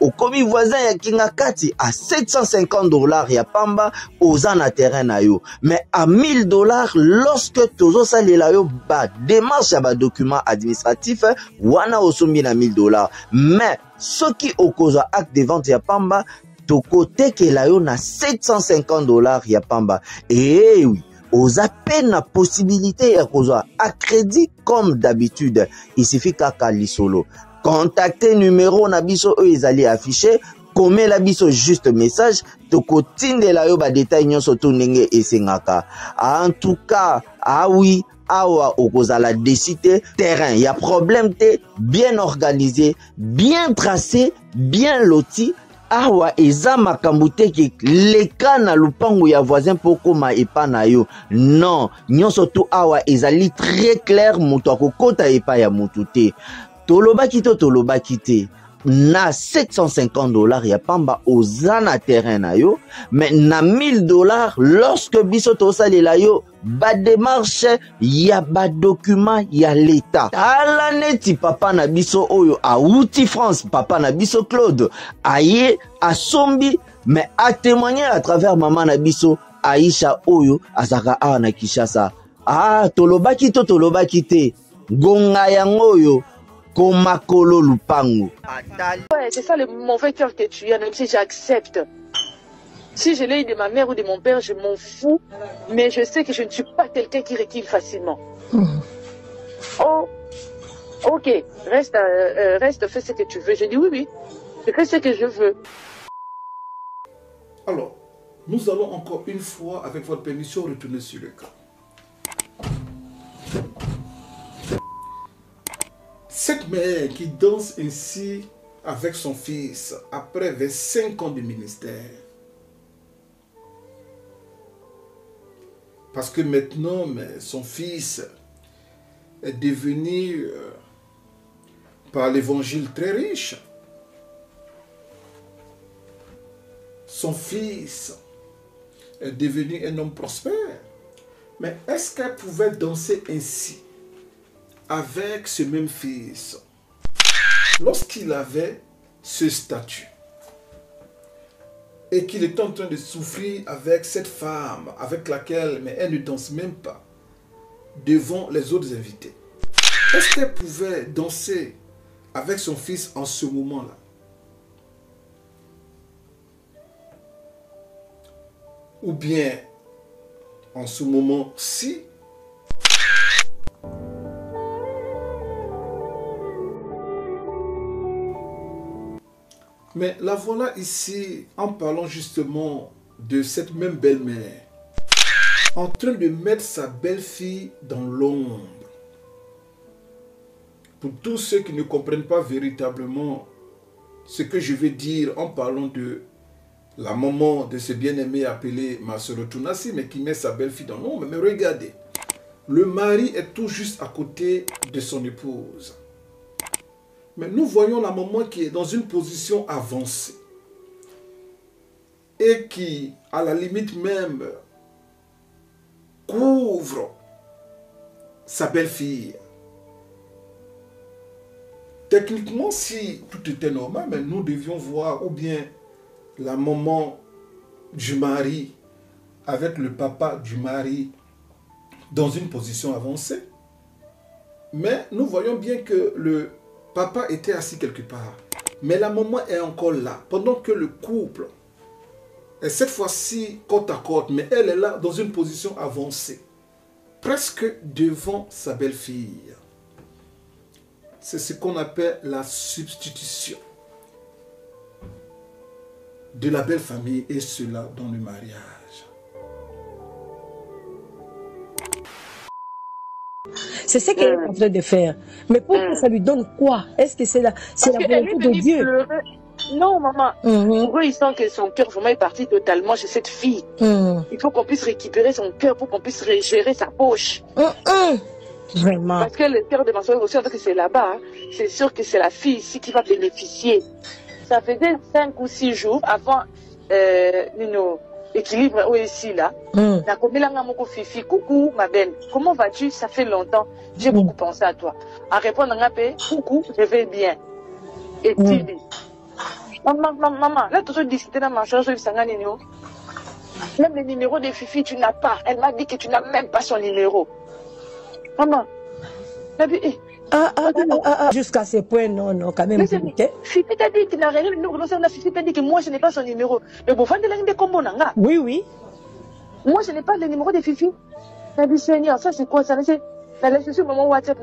Okomi voisin ya Kingakati à $750 ya pamba oza na terrain na yo. Mais à $1000 lorsque tozo salela yo ba démarche ya ba document administratif wana osombi na $1000. Mais soki okozwa acte de vente ya pamba toko tekela yo na $750 ya pamba. Eh oui. Aux appels la possibilité à cause à crédit comme d'habitude. Il suffit qu'à Kalisolo. Contactez numéro nabiso eux ils allaient afficher. Comme la biso juste message. Toko tinde la yo ba détail nyon soto nenge et sengaka. En tout cas, oui. Awa okozala décider terrain. Il y a problème te bien organisé, bien tracé, bien loti. Awa eza makambute ki leka na lupangu ya voisin poko ma epa na yo. Non, nyonso tu awa ezali très clair mutu akokota epa ya mutu te. Tolobaki te. Na $750 ya pamba oza na terrain na yo, mais na $1000 lorsque biso tosalela yo ba démarche ya ba document ya l'état. Ala neti papa na biso oyo auti France, papa na biso Claude aye asombi mais a témoigner à travers maman na biso Aisha oyo azaka awa na Kinshasa. Tolobaki te gonga yango oyo Komakolo lupango. Ouais, c'est ça le mauvais cœur que tu as, même si j'accepte. Si je l'ai eu de ma mère ou de mon père, je m'en fous. Mais je sais que je ne suis pas quelqu'un qui recule facilement. Oh, ok, reste, fais ce que tu veux. Je dis oui, oui, je fais ce que je veux. Alors, nous allons encore une fois, avec votre permission, retourner sur le cas. Cette mère qui danse ainsi avec son fils après 25 ans de ministère. Parce que maintenant, son fils est devenu, par l'évangile, très riche. Son fils est devenu un homme prospère. Mais est-ce qu'elle pouvait danser ainsi avec ce même fils lorsqu'il avait ce statut et qu'il est en train de souffrir avec cette femme avec laquelle mais elle ne danse même pas devant les autres invités? Est-ce qu'elle pouvait danser avec son fils en ce moment-là? Ou bien en ce moment-ci? Mais la voilà ici en parlant justement de cette même belle-mère en train de mettre sa belle-fille dans l'ombre. Pour tous ceux qui ne comprennent pas véritablement ce que je vais dire en parlant de la maman de ce bien-aimé appelé Masoro Tunasi, mais qui met sa belle-fille dans l'ombre. Mais regardez, le mari est tout juste à côté de son épouse. Mais nous voyons la maman qui est dans une position avancée et qui, à la limite même, couvre sa belle-fille. Techniquement, si tout était normal, mais nous devions voir ou bien la maman du mari avec le papa du mari dans une position avancée. Mais nous voyons bien que le papa était assis quelque part. Mais la maman est encore là, pendant que le couple est cette fois-ci côte à côte, mais elle est là dans une position avancée, presque devant sa belle-fille. C'est ce qu'on appelle la substitution de la belle famille, et cela dans le mariage. C'est ce qu'elle est en train de faire. Mais pourquoi ça lui donne quoi? Est-ce que c'est la volonté de Dieu? Non, maman. Pour eux, ils sentent que son cœur vraiment est parti totalement chez cette fille. Il faut qu'on puisse récupérer son cœur pour qu'on puisse gérer sa poche. Vraiment. Parce que le cœur de ma soeur aussi, en tant que c'est là-bas, c'est sûr que c'est la fille ici qui va bénéficier. Ça faisait 5 ou 6 jours avant l'équilibre ici là. Fifi, coucou ma belle, comment vas-tu? Ça fait longtemps, j'ai beaucoup pensé à toi. À répondre à coucou, je vais bien. Et tu dis, maman, là tu as discuté dans ma chambre, même le numéro de Fifi, tu n'as pas. Elle m'a dit que tu n'as même pas son numéro. Maman, jusqu'à ce point, non, quand même. Fifi t'a dit qu'il n'a rien. Fifi t'a dit que moi, je n'ai pas son numéro. Mais bon, oui, oui. Moi, je n'ai pas le numéro de Fifi. T'as dit, Seigneur, ça c'est quoi ça? C'est sur mon WhatsApp,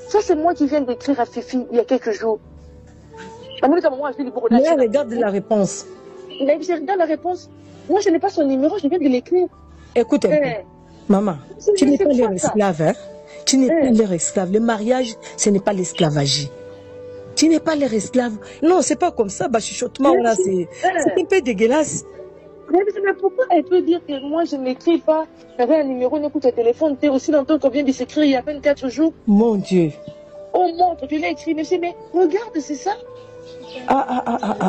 ça c'est moi qui viens d'écrire à Fifi il y a quelques jours. Mais regarde la réponse. Je regarde la réponse. Moi, je n'ai pas son numéro, je viens de l'écrire. Écoute un peu. Maman, tu n'es pas leur esclave, hein? Tu n'es pas leur esclave. Le mariage, ce n'est pas l'esclavagie. Tu n'es pas leur esclave. Non, c'est pas comme ça. Chuchotement, là, c'est un peu dégueulasse. Mais pourquoi elle peut dire que moi, je n'écris pas? J'avais un numéro, on écoute le téléphone, t'es aussi longtemps qu'on vient de s'écrire il y a 24 jours. Mon Dieu. Oh, montre, tu l'as écrit. Mais regarde, c'est ça.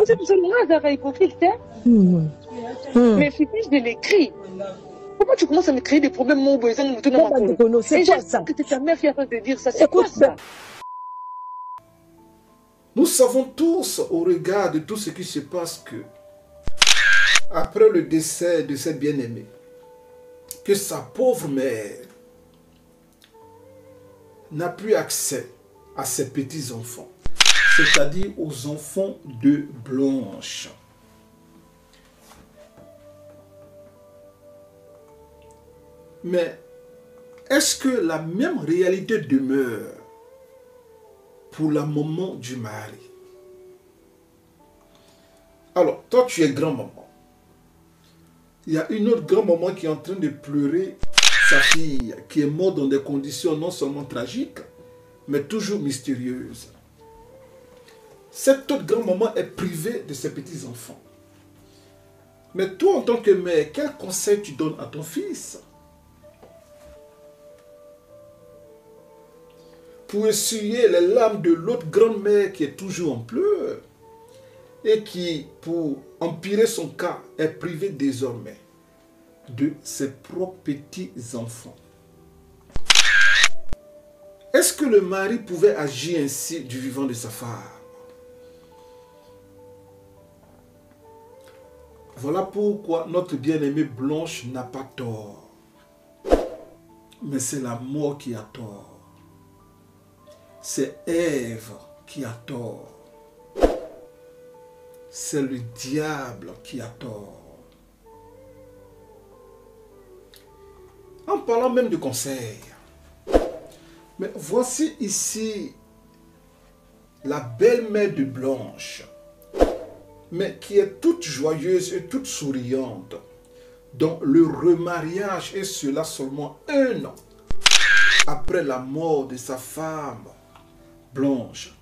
C'est pour ça que moi, j'avais hypocrite, hein? Mais Fifi, je l'écris. Pourquoi tu commences à me créer des problèmes, mon besoin de dans ma tête? C'est quoi ça? Que c'est ta mère qui a fait de dire ça. C'est quoi ça? Nous savons tous, au regard de tout ce qui se passe, que après le décès de cette bien-aimée, que sa pauvre mère n'a plus accès à ses petits-enfants, c'est-à-dire aux enfants de Blanche. Mais est-ce que la même réalité demeure pour la maman du mari? Alors, toi, tu es grand-maman. Il y a une autre grand-maman qui est en train de pleurer sa fille, qui est morte dans des conditions non seulement tragiques, mais toujours mystérieuses. Cette autre grand-maman est privée de ses petits-enfants. Mais toi, en tant que mère, quel conseil tu donnes à ton fils pour essuyer les larmes de l'autre grand-mère qui est toujours en pleurs et qui, pour empirer son cas, est privée désormais de ses propres petits-enfants? Est-ce que le mari pouvait agir ainsi du vivant de sa femme? Voilà pourquoi notre bien-aimée Blanche n'a pas tort. Mais c'est la mort qui a tort. C'est Ève qui a tort. C'est le diable qui a tort. En parlant même de conseil, mais voici ici la belle-mère de Blanche, mais qui est toute joyeuse et toute souriante, dont le remariage est cela seulement 1 an après la mort de sa femme Blanche.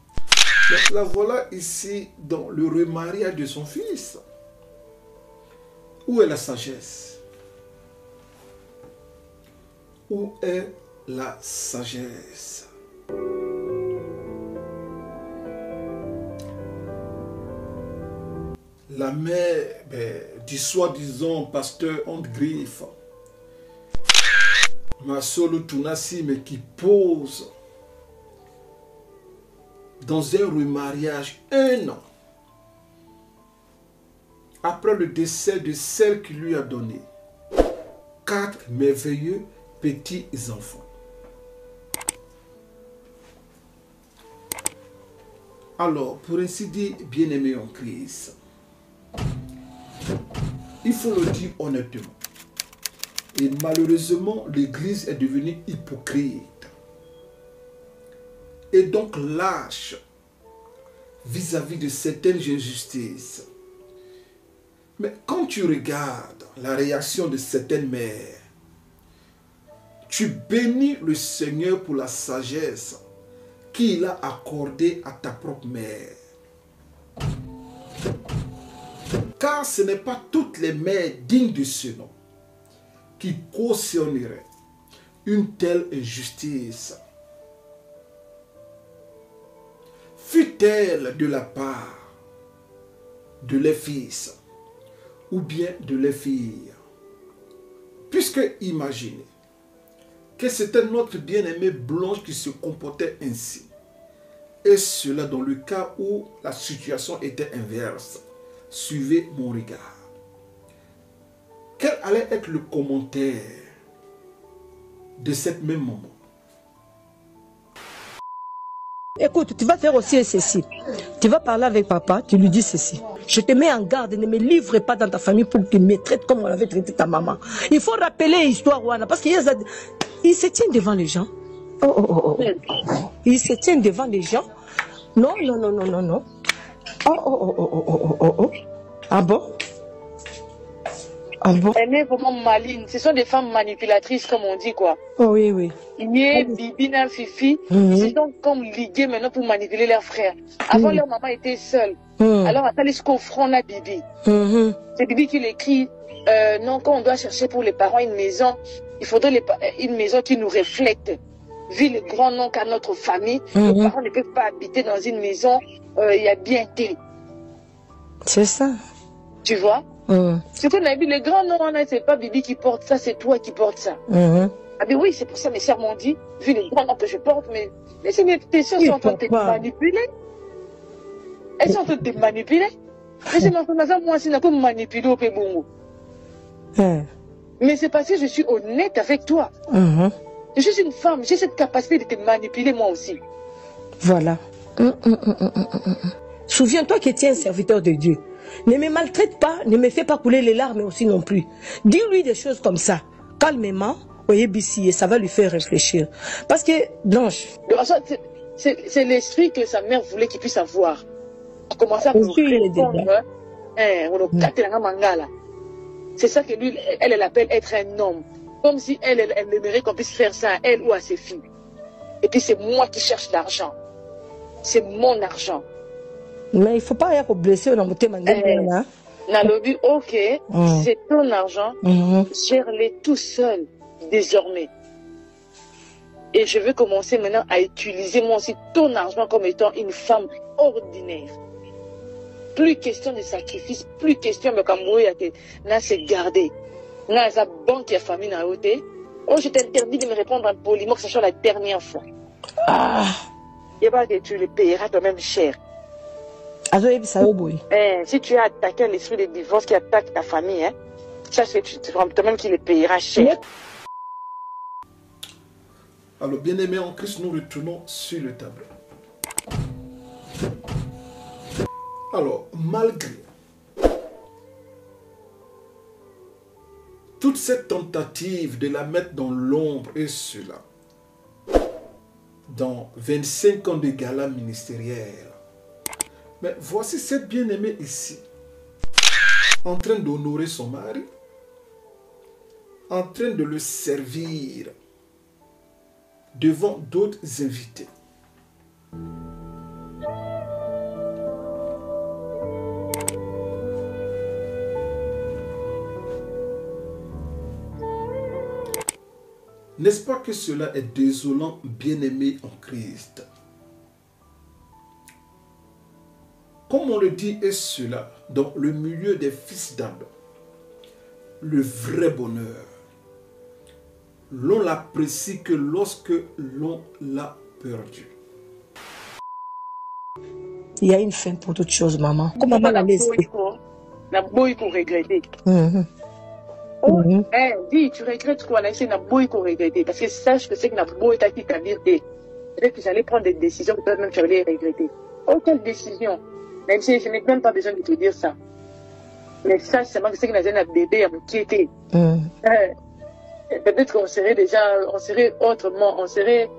Mais la voilà ici dans le remariage de son fils. Où est la sagesse? Où est la sagesse? La mère du soi-disant pasteur Honte-Griffe, Masolo Tunasi, mais qui pose dans un remariage 1 an après le décès de celle qui lui a donné 4 merveilleux petits-enfants. Alors, pour ainsi dire, bien-aimés en Christ, il faut le dire honnêtement. Et malheureusement, l'Église est devenue hypocrite. Et donc lâche vis-à-vis de certaines injustices. Mais quand tu regardes la réaction de certaines mères, tu bénis le Seigneur pour la sagesse qu'il a accordée à ta propre mère. Car ce n'est pas toutes les mères dignes de ce nom qui cautionneraient une telle injustice. Fût-elle de la part de leurs fils ou bien de leurs filles. Puisque imaginez que c'était notre bien-aimée Blanche qui se comportait ainsi. Et cela dans le cas où la situation était inverse. Suivez mon regard. Quel allait être le commentaire de cette même maman? Écoute, tu vas faire aussi ceci. Tu vas parler avec papa, tu lui dis ceci. Je te mets en garde, ne me livre pas dans ta famille pour qu'il me traite comme on avait traité ta maman. Il faut rappeler l'histoire, parce qu'il se tient devant les gens. Il se tient devant les gens. Non. Ah bon? Ah bon? Elle est vraiment maligne. Ce sont des femmes manipulatrices, comme on dit, quoi. Oh oui. Nié, Bibina, Fifi, ils sont comme ligués maintenant pour manipuler leurs frères. Avant, leur maman était seule. Alors, attendez ce qu'on front là, Bibi. C'est Bibi qui l'écrit. Non, quand on doit chercher pour les parents une maison, il faudrait une maison qui nous reflète. Vu le grand nom qu'a notre famille, nos parents ne peuvent pas habiter dans une maison, il y a bien été. C'est ça. Tu vois? C'est qu'on a vu le grand nom, c'est pas Bibi qui porte ça, c'est toi qui portes ça. Ah ben oui, c'est pour ça mes sœurs m'ont dit, vu le grand nom que je porte, mais tes sœurs sont en train de te manipuler. Elles sont en train de te manipuler. Mais c'est moi qui n'a pas manipulé au Pébongo. Mais c'est parce que je suis honnête avec toi. Je suis une femme, j'ai cette capacité de te manipuler moi aussi. Voilà. Souviens-toi que tu es un serviteur de Dieu. Ne me maltraite pas, ne me fais pas couler les larmes aussi non plus. Dis-lui des choses comme ça, calmement, et ça va lui faire réfléchir. Parce que, Blanche... C'est l'esprit que sa mère voulait qu'il puisse avoir. A commencé à répondre. C'est ça que lui, elle appelle être un homme. Comme si elle aimerait qu'on puisse faire ça à elle ou à ses filles. Et puis c'est moi qui cherche l'argent. C'est mon argent. Mais il ne faut pas être blessé dans mon thème. Nalobi, ok, c'est ton argent, gère-les tout seul, désormais. Et je veux commencer maintenant à utiliser moi aussi ton argent comme étant une femme ordinaire. Plus question de sacrifice, plus question de se garder. Là, la banque et la famille n'a ôté. Oh, je t'interdis de me répondre en poliment, que ce soit la dernière fois. Il n'y a pas que tu le payeras toi-même cher. Si tu as attaqué l'esprit de divorce qui attaque ta famille, hein, sache que tu toi-même qui le payera cher. Alors, bien-aimés en Christ, nous retournons sur le tableau. Alors, malgré toute cette tentative de la mettre dans l'ombre et cela, dans 25 ans de gala ministériel, mais voici cette bien-aimée ici, en train d'honorer son mari, en train de le servir devant d'autres invités. N'est-ce pas que cela est désolant, bien-aimé en Christ? Comme on le dit, est cela dans le milieu des fils d'Adam, le vrai bonheur. L'on l'apprécie que lorsque l'on l'a perdu. Il y a une fin pour toute chose, maman. Comment maman l'a laissé? La bouille pour regretter. Dis, tu regrettes quoi? C'est la bouille pour regretter. Parce que sache que c'est que la bouille t'a dit ta vérité. Peut-être que j'allais prendre des décisions que toi-même tu allais regretter. Oh, quelle décision? Même si je n'ai même pas besoin de te dire ça. Mais sache seulement que c'est que j'ai un bébé à m'inquiéter. Peut-être qu'on serait déjà, on serait autrement, on serait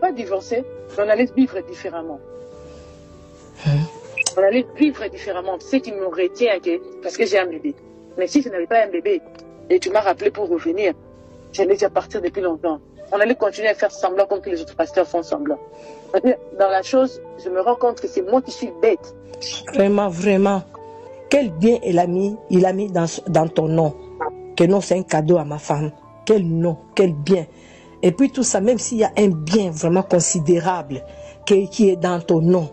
pas divorcés, mais on allait vivre différemment. On allait vivre différemment. Tu sais qui me retient, parce que j'ai un bébé. Mais si je n'avais pas un bébé, et tu m'as rappelé pour revenir, j'allais déjà partir depuis longtemps. On allait continuer à faire semblant comme que les autres pasteurs font semblant. Dans la chose, je me rends compte que c'est moi qui suis bête. Vraiment, vraiment. Quel bien il a mis dans ton nom. Que non, c'est un cadeau à ma femme. Quel nom, quel bien. Et puis tout ça, même s'il y a un bien vraiment considérable qui est dans ton nom.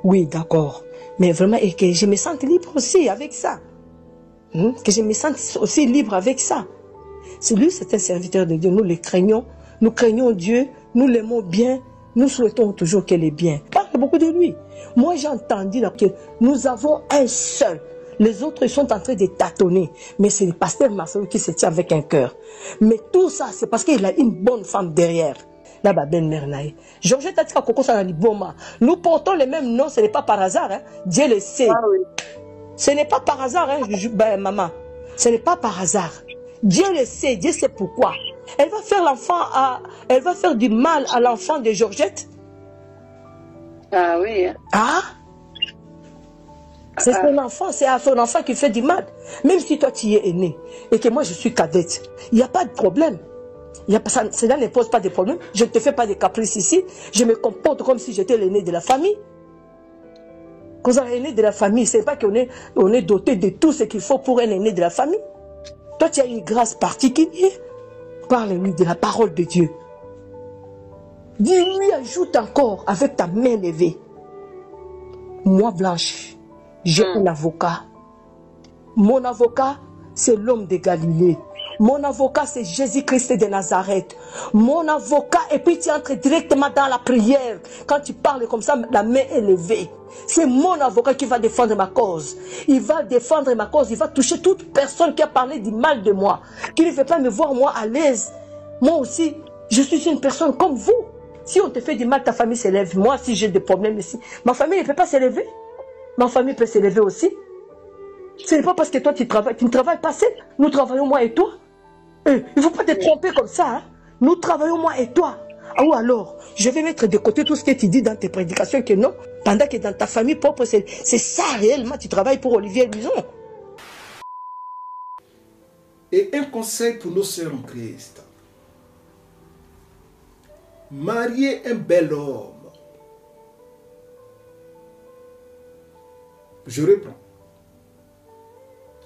Oui, d'accord. Mais vraiment, et que je me sente libre aussi avec ça. Que je me sente aussi libre avec ça. C'est lui, c'est un serviteur de Dieu. Nous le craignons. Nous craignons Dieu. Nous l'aimons bien. Nous souhaitons toujours qu'elle est bien. Parle beaucoup de lui. Moi, j'ai entendu que nous avons un seul. Les autres sont en train de tâtonner. Mais c'est le pasteur Marcelo qui se tient avec un cœur. Mais tout ça, c'est parce qu'il a une bonne femme derrière. Là, ma belle-mère, Georgette a dit qu'à Coco Sanaliboma, nous portons les mêmes noms, ce n'est pas par hasard. Hein. Dieu le sait. Ce n'est pas par hasard, hein, maman. Ce n'est pas par hasard. Dieu le sait, Dieu sait pourquoi. Elle va faire elle va faire du mal à l'enfant de Georgette. Ah oui. Ah? C'est son enfant, c'est à son enfant qui fait du mal. Même si toi tu y es aîné et que moi je suis cadette, il n'y a pas de problème. Cela ne pose pas de problème. Je ne te fais pas de caprices ici. Je me comporte comme si j'étais l'aîné de la famille. Quand on est l'aîné de la famille, ce n'est pas qu'on est doté de tout ce qu'il faut pour un aîné de la famille. Toi tu as une grâce particulière. Parle-lui de la parole de Dieu. Dis-lui, ajoute encore avec ta main levée. Moi, Blanche, j'ai un avocat. Mon avocat, c'est l'homme de Galilée. Mon avocat, c'est Jésus-Christ de Nazareth. Mon avocat, et puis tu entres directement dans la prière. Quand tu parles comme ça, la main est levée. C'est mon avocat qui va défendre ma cause. Il va défendre ma cause. Il va toucher toute personne qui a parlé du mal de moi. Qui ne veut pas me voir moi à l'aise. Moi aussi, je suis une personne comme vous. Si on te fait du mal, ta famille s'élève. Moi, si j'ai des problèmes ici, ma famille ne peut pas s'élever. Ma famille peut s'élever aussi. Ce n'est pas parce que toi tu ne travailles pas seul. Nous travaillons moi et toi. Il ne faut pas te tromper comme ça. Hein? Nous travaillons, moi et toi. Ah, ou alors, je vais mettre de côté tout ce que tu dis dans tes prédications, que non, pendant que dans ta famille propre, c'est ça réellement, tu travailles pour Olivier Luison. Et un conseil pour nos sœurs en Christ. Marier un bel homme. Je reprends.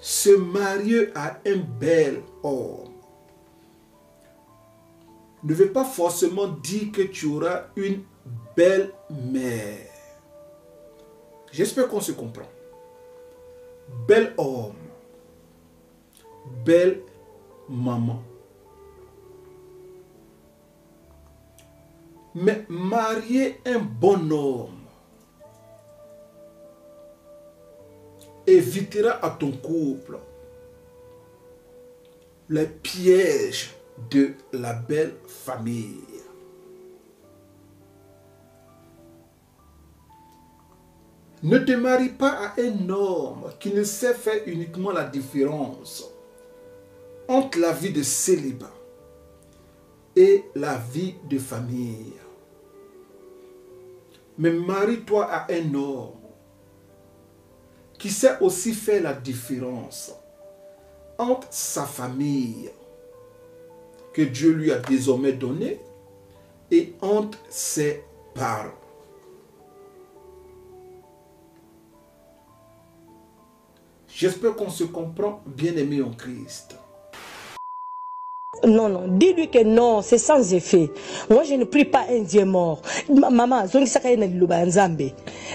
Se marier à un bel homme ne veut pas forcément dire que tu auras une belle mère. J'espère qu'on se comprend. Bel homme, belle maman. Mais marier un bon homme évitera à ton couple les pièges de la belle famille. Ne te marie pas à un homme qui ne sait faire uniquement la différence entre la vie de célibat et la vie de famille. Mais marie-toi à un homme qui sait aussi faire la différence entre sa famille que Dieu lui a désormais donnée et entre ses parents. J'espère qu'on se comprend, bien-aimé en Christ. Non, non, dis-lui que non, c'est sans effet. Moi, je ne prie pas un Dieu mort. Maman,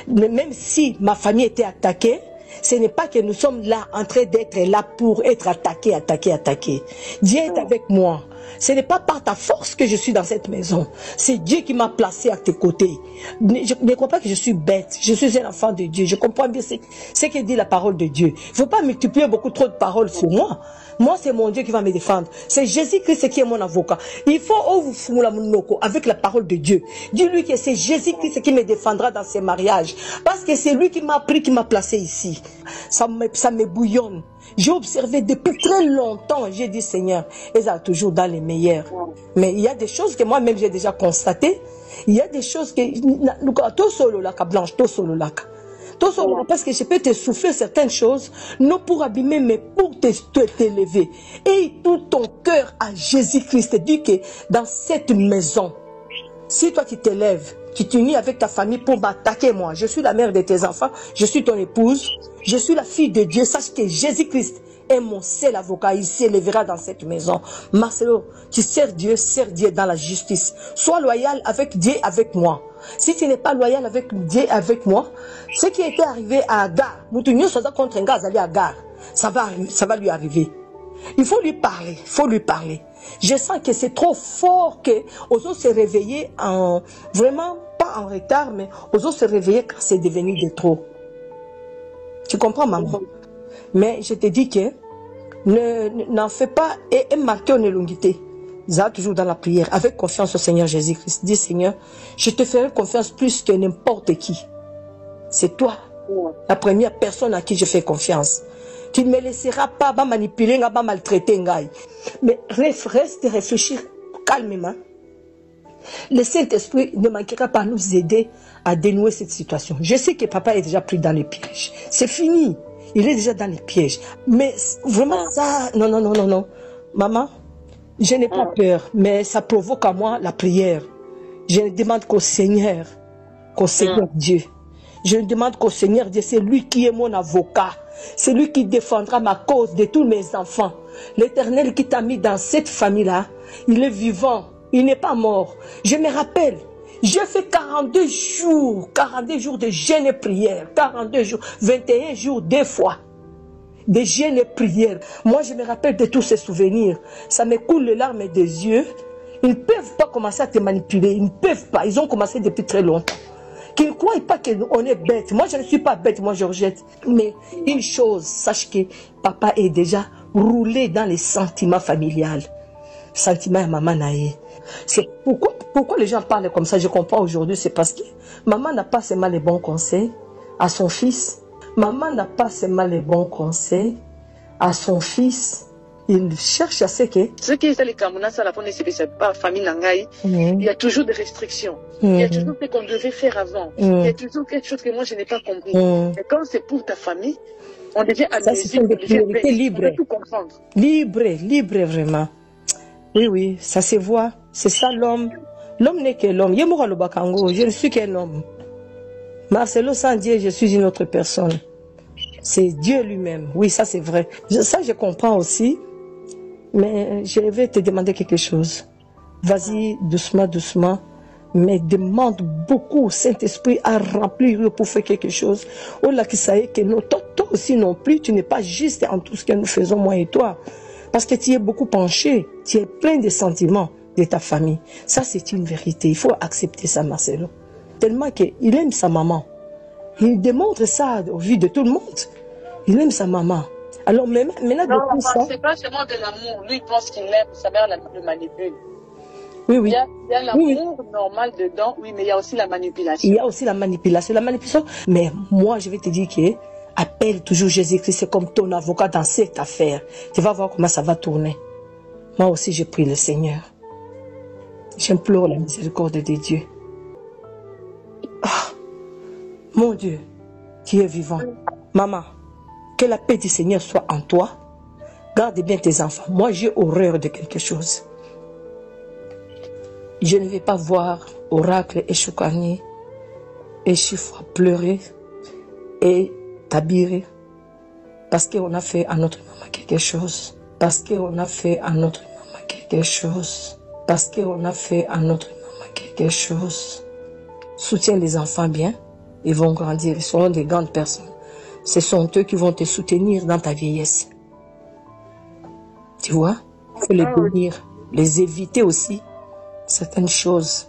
même si ma famille était attaquée, ce n'est pas que nous sommes là en train d'être là pour être attaqués. Dieu est avec moi. Ce n'est pas par ta force que je suis dans cette maison. C'est Dieu qui m'a placé à tes côtés. Je ne crois pas que je suis bête. Je suis un enfant de Dieu. Je comprends bien ce que dit la parole de Dieu. Il ne faut pas multiplier beaucoup trop de paroles sur moi. Moi, c'est mon Dieu qui va me défendre. C'est Jésus-Christ qui est mon avocat. Il faut avec la parole de Dieu. Dis-lui que c'est Jésus-Christ qui me défendra dans ces mariages. Parce que c'est lui qui m'a pris, qui m'a placé ici. Ça me bouillonne. J'ai observé depuis très longtemps. J'ai dit, Seigneur, ils sont toujours dans les meilleurs. Mais il y a des choses que moi-même j'ai déjà constatées. Il y a des choses que... Parce que je peux te souffler certaines choses, non pour abîmer, mais pour t'élever. Et tout ton cœur à Jésus-Christ. Dis que dans cette maison, si toi tu t'élèves, tu t'unis avec ta famille pour m'attaquer moi, je suis la mère de tes enfants, je suis ton épouse, je suis la fille de Dieu, sache que Jésus-Christ est mon seul avocat, il s'élèvera dans cette maison. Marcelo, tu sers Dieu dans la justice. Sois loyal avec Dieu, avec moi. Si tu n'es pas loyal avec Dieu, avec moi, ce qui était arrivé à Agar, ça va lui arriver. Il faut lui parler, Je sens que c'est trop fort que osons se réveiller vraiment pas en retard, mais osons se réveiller quand c'est devenu de trop. Tu comprends, maman? Mais je te dis que n'en fais pas et marquez en élongité. Ça, toujours dans la prière, avec confiance au Seigneur Jésus-Christ. Dis, Seigneur, je te ferai confiance plus que n'importe qui. C'est toi, la première personne à qui je fais confiance. Tu ne me laisseras pas manipuler, pas maltraiter. Mais reste réfléchir calmement. Le Saint-Esprit ne manquera pas à nous aider à dénouer cette situation. Je sais que papa est déjà pris dans les pièges. C'est fini. Il est déjà dans les pièges. Mais vraiment, ça... Non. Maman, je n'ai pas peur, mais ça provoque à moi la prière. Je ne demande qu'au Seigneur Dieu. Je ne demande qu'au Seigneur Dieu, c'est lui qui est mon avocat. C'est lui qui défendra ma cause de tous mes enfants. L'Éternel qui t'a mis dans cette famille-là, il est vivant, il n'est pas mort. Je me rappelle, j'ai fait 42 jours de jeûne et prière, 42 jours, 21 jours, 2 fois. De jeûne et prière. Moi, je me rappelle de tous ces souvenirs. Ça me coule les larmes des yeux. Ils ne peuvent pas commencer à te manipuler. Ils ne peuvent pas. Ils ont commencé depuis très longtemps. Qu'ils ne croient pas qu'on est bête. Moi, je ne suis pas bête, moi, Georgette. Mais une chose, sache que papa est déjà roulé dans les sentiments familiales. Sentiments à maman naïe. C'est pourquoi les gens parlent comme ça, je comprends aujourd'hui, c'est parce que maman n'a pas seulement les bons conseils à son fils. Maman n'a pas seulement les bons conseils à son fils. il cherche à ce que... Ce qui est les Camerounais, ça la famille Nangaï, il y a toujours des restrictions. Il y a toujours ce qu'on devait faire avant. Il y a toujours quelque chose que moi je n'ai pas compris. Et quand c'est pour ta famille, on devient ça, ce sont des priorités libres. On peut tout comprendre. Libre vraiment. Oui, oui, ça se voit. C'est ça l'homme. L'homme n'est que l'homme. Je ne suis qu'un homme. Marcelo, sans Dieu, je suis une autre personne. C'est Dieu lui-même. Oui, ça c'est vrai. Ça, je comprends aussi. Mais je vais te demander quelque chose. Vas-y, doucement, doucement. Mais demande beaucoup au Saint-Esprit à remplir pour faire quelque chose. Oh là, qui sait que toi aussi non plus, tu n'es pas juste en tout ce que nous faisons, moi et toi. Parce que tu es beaucoup penché. Tu es plein de sentiments de ta famille. Ça, c'est une vérité. Il faut accepter ça, Marcelo. Tellement qu'il aime sa maman. Il démontre ça au vu de tout le monde. Il aime sa maman. Alors maintenant, non, c'est pas seulement de l'amour. Lui, il pense qu'il aime, sa mère le manipule. Oui, oui. Il y a l'amour normal dedans, oui, mais il y a aussi la manipulation. Il y a aussi la manipulation. La manipulation. Mais moi, je vais te dire que appelle toujours Jésus-Christ, c'est comme ton avocat dans cette affaire. Tu vas voir comment ça va tourner. Moi aussi, je prie le Seigneur. J'implore la miséricorde de Dieu. Ah, mon Dieu, qui est vivant. Maman, que la paix du Seigneur soit en toi. Garde bien tes enfants. Moi, j'ai horreur de quelque chose. Je ne vais pas voir Oracle et Choukani et Chiffre pleurer et Tabiré parce qu'on a fait à notre maman quelque chose. Parce qu'on a fait à notre maman quelque chose. Parce qu'on a fait à notre maman quelque chose. Soutiens les enfants bien. Ils vont grandir. Ils seront des grandes personnes. Ce sont eux qui vont te soutenir dans ta vieillesse. Tu vois? Il faut les bénir. Les éviter aussi certaines choses.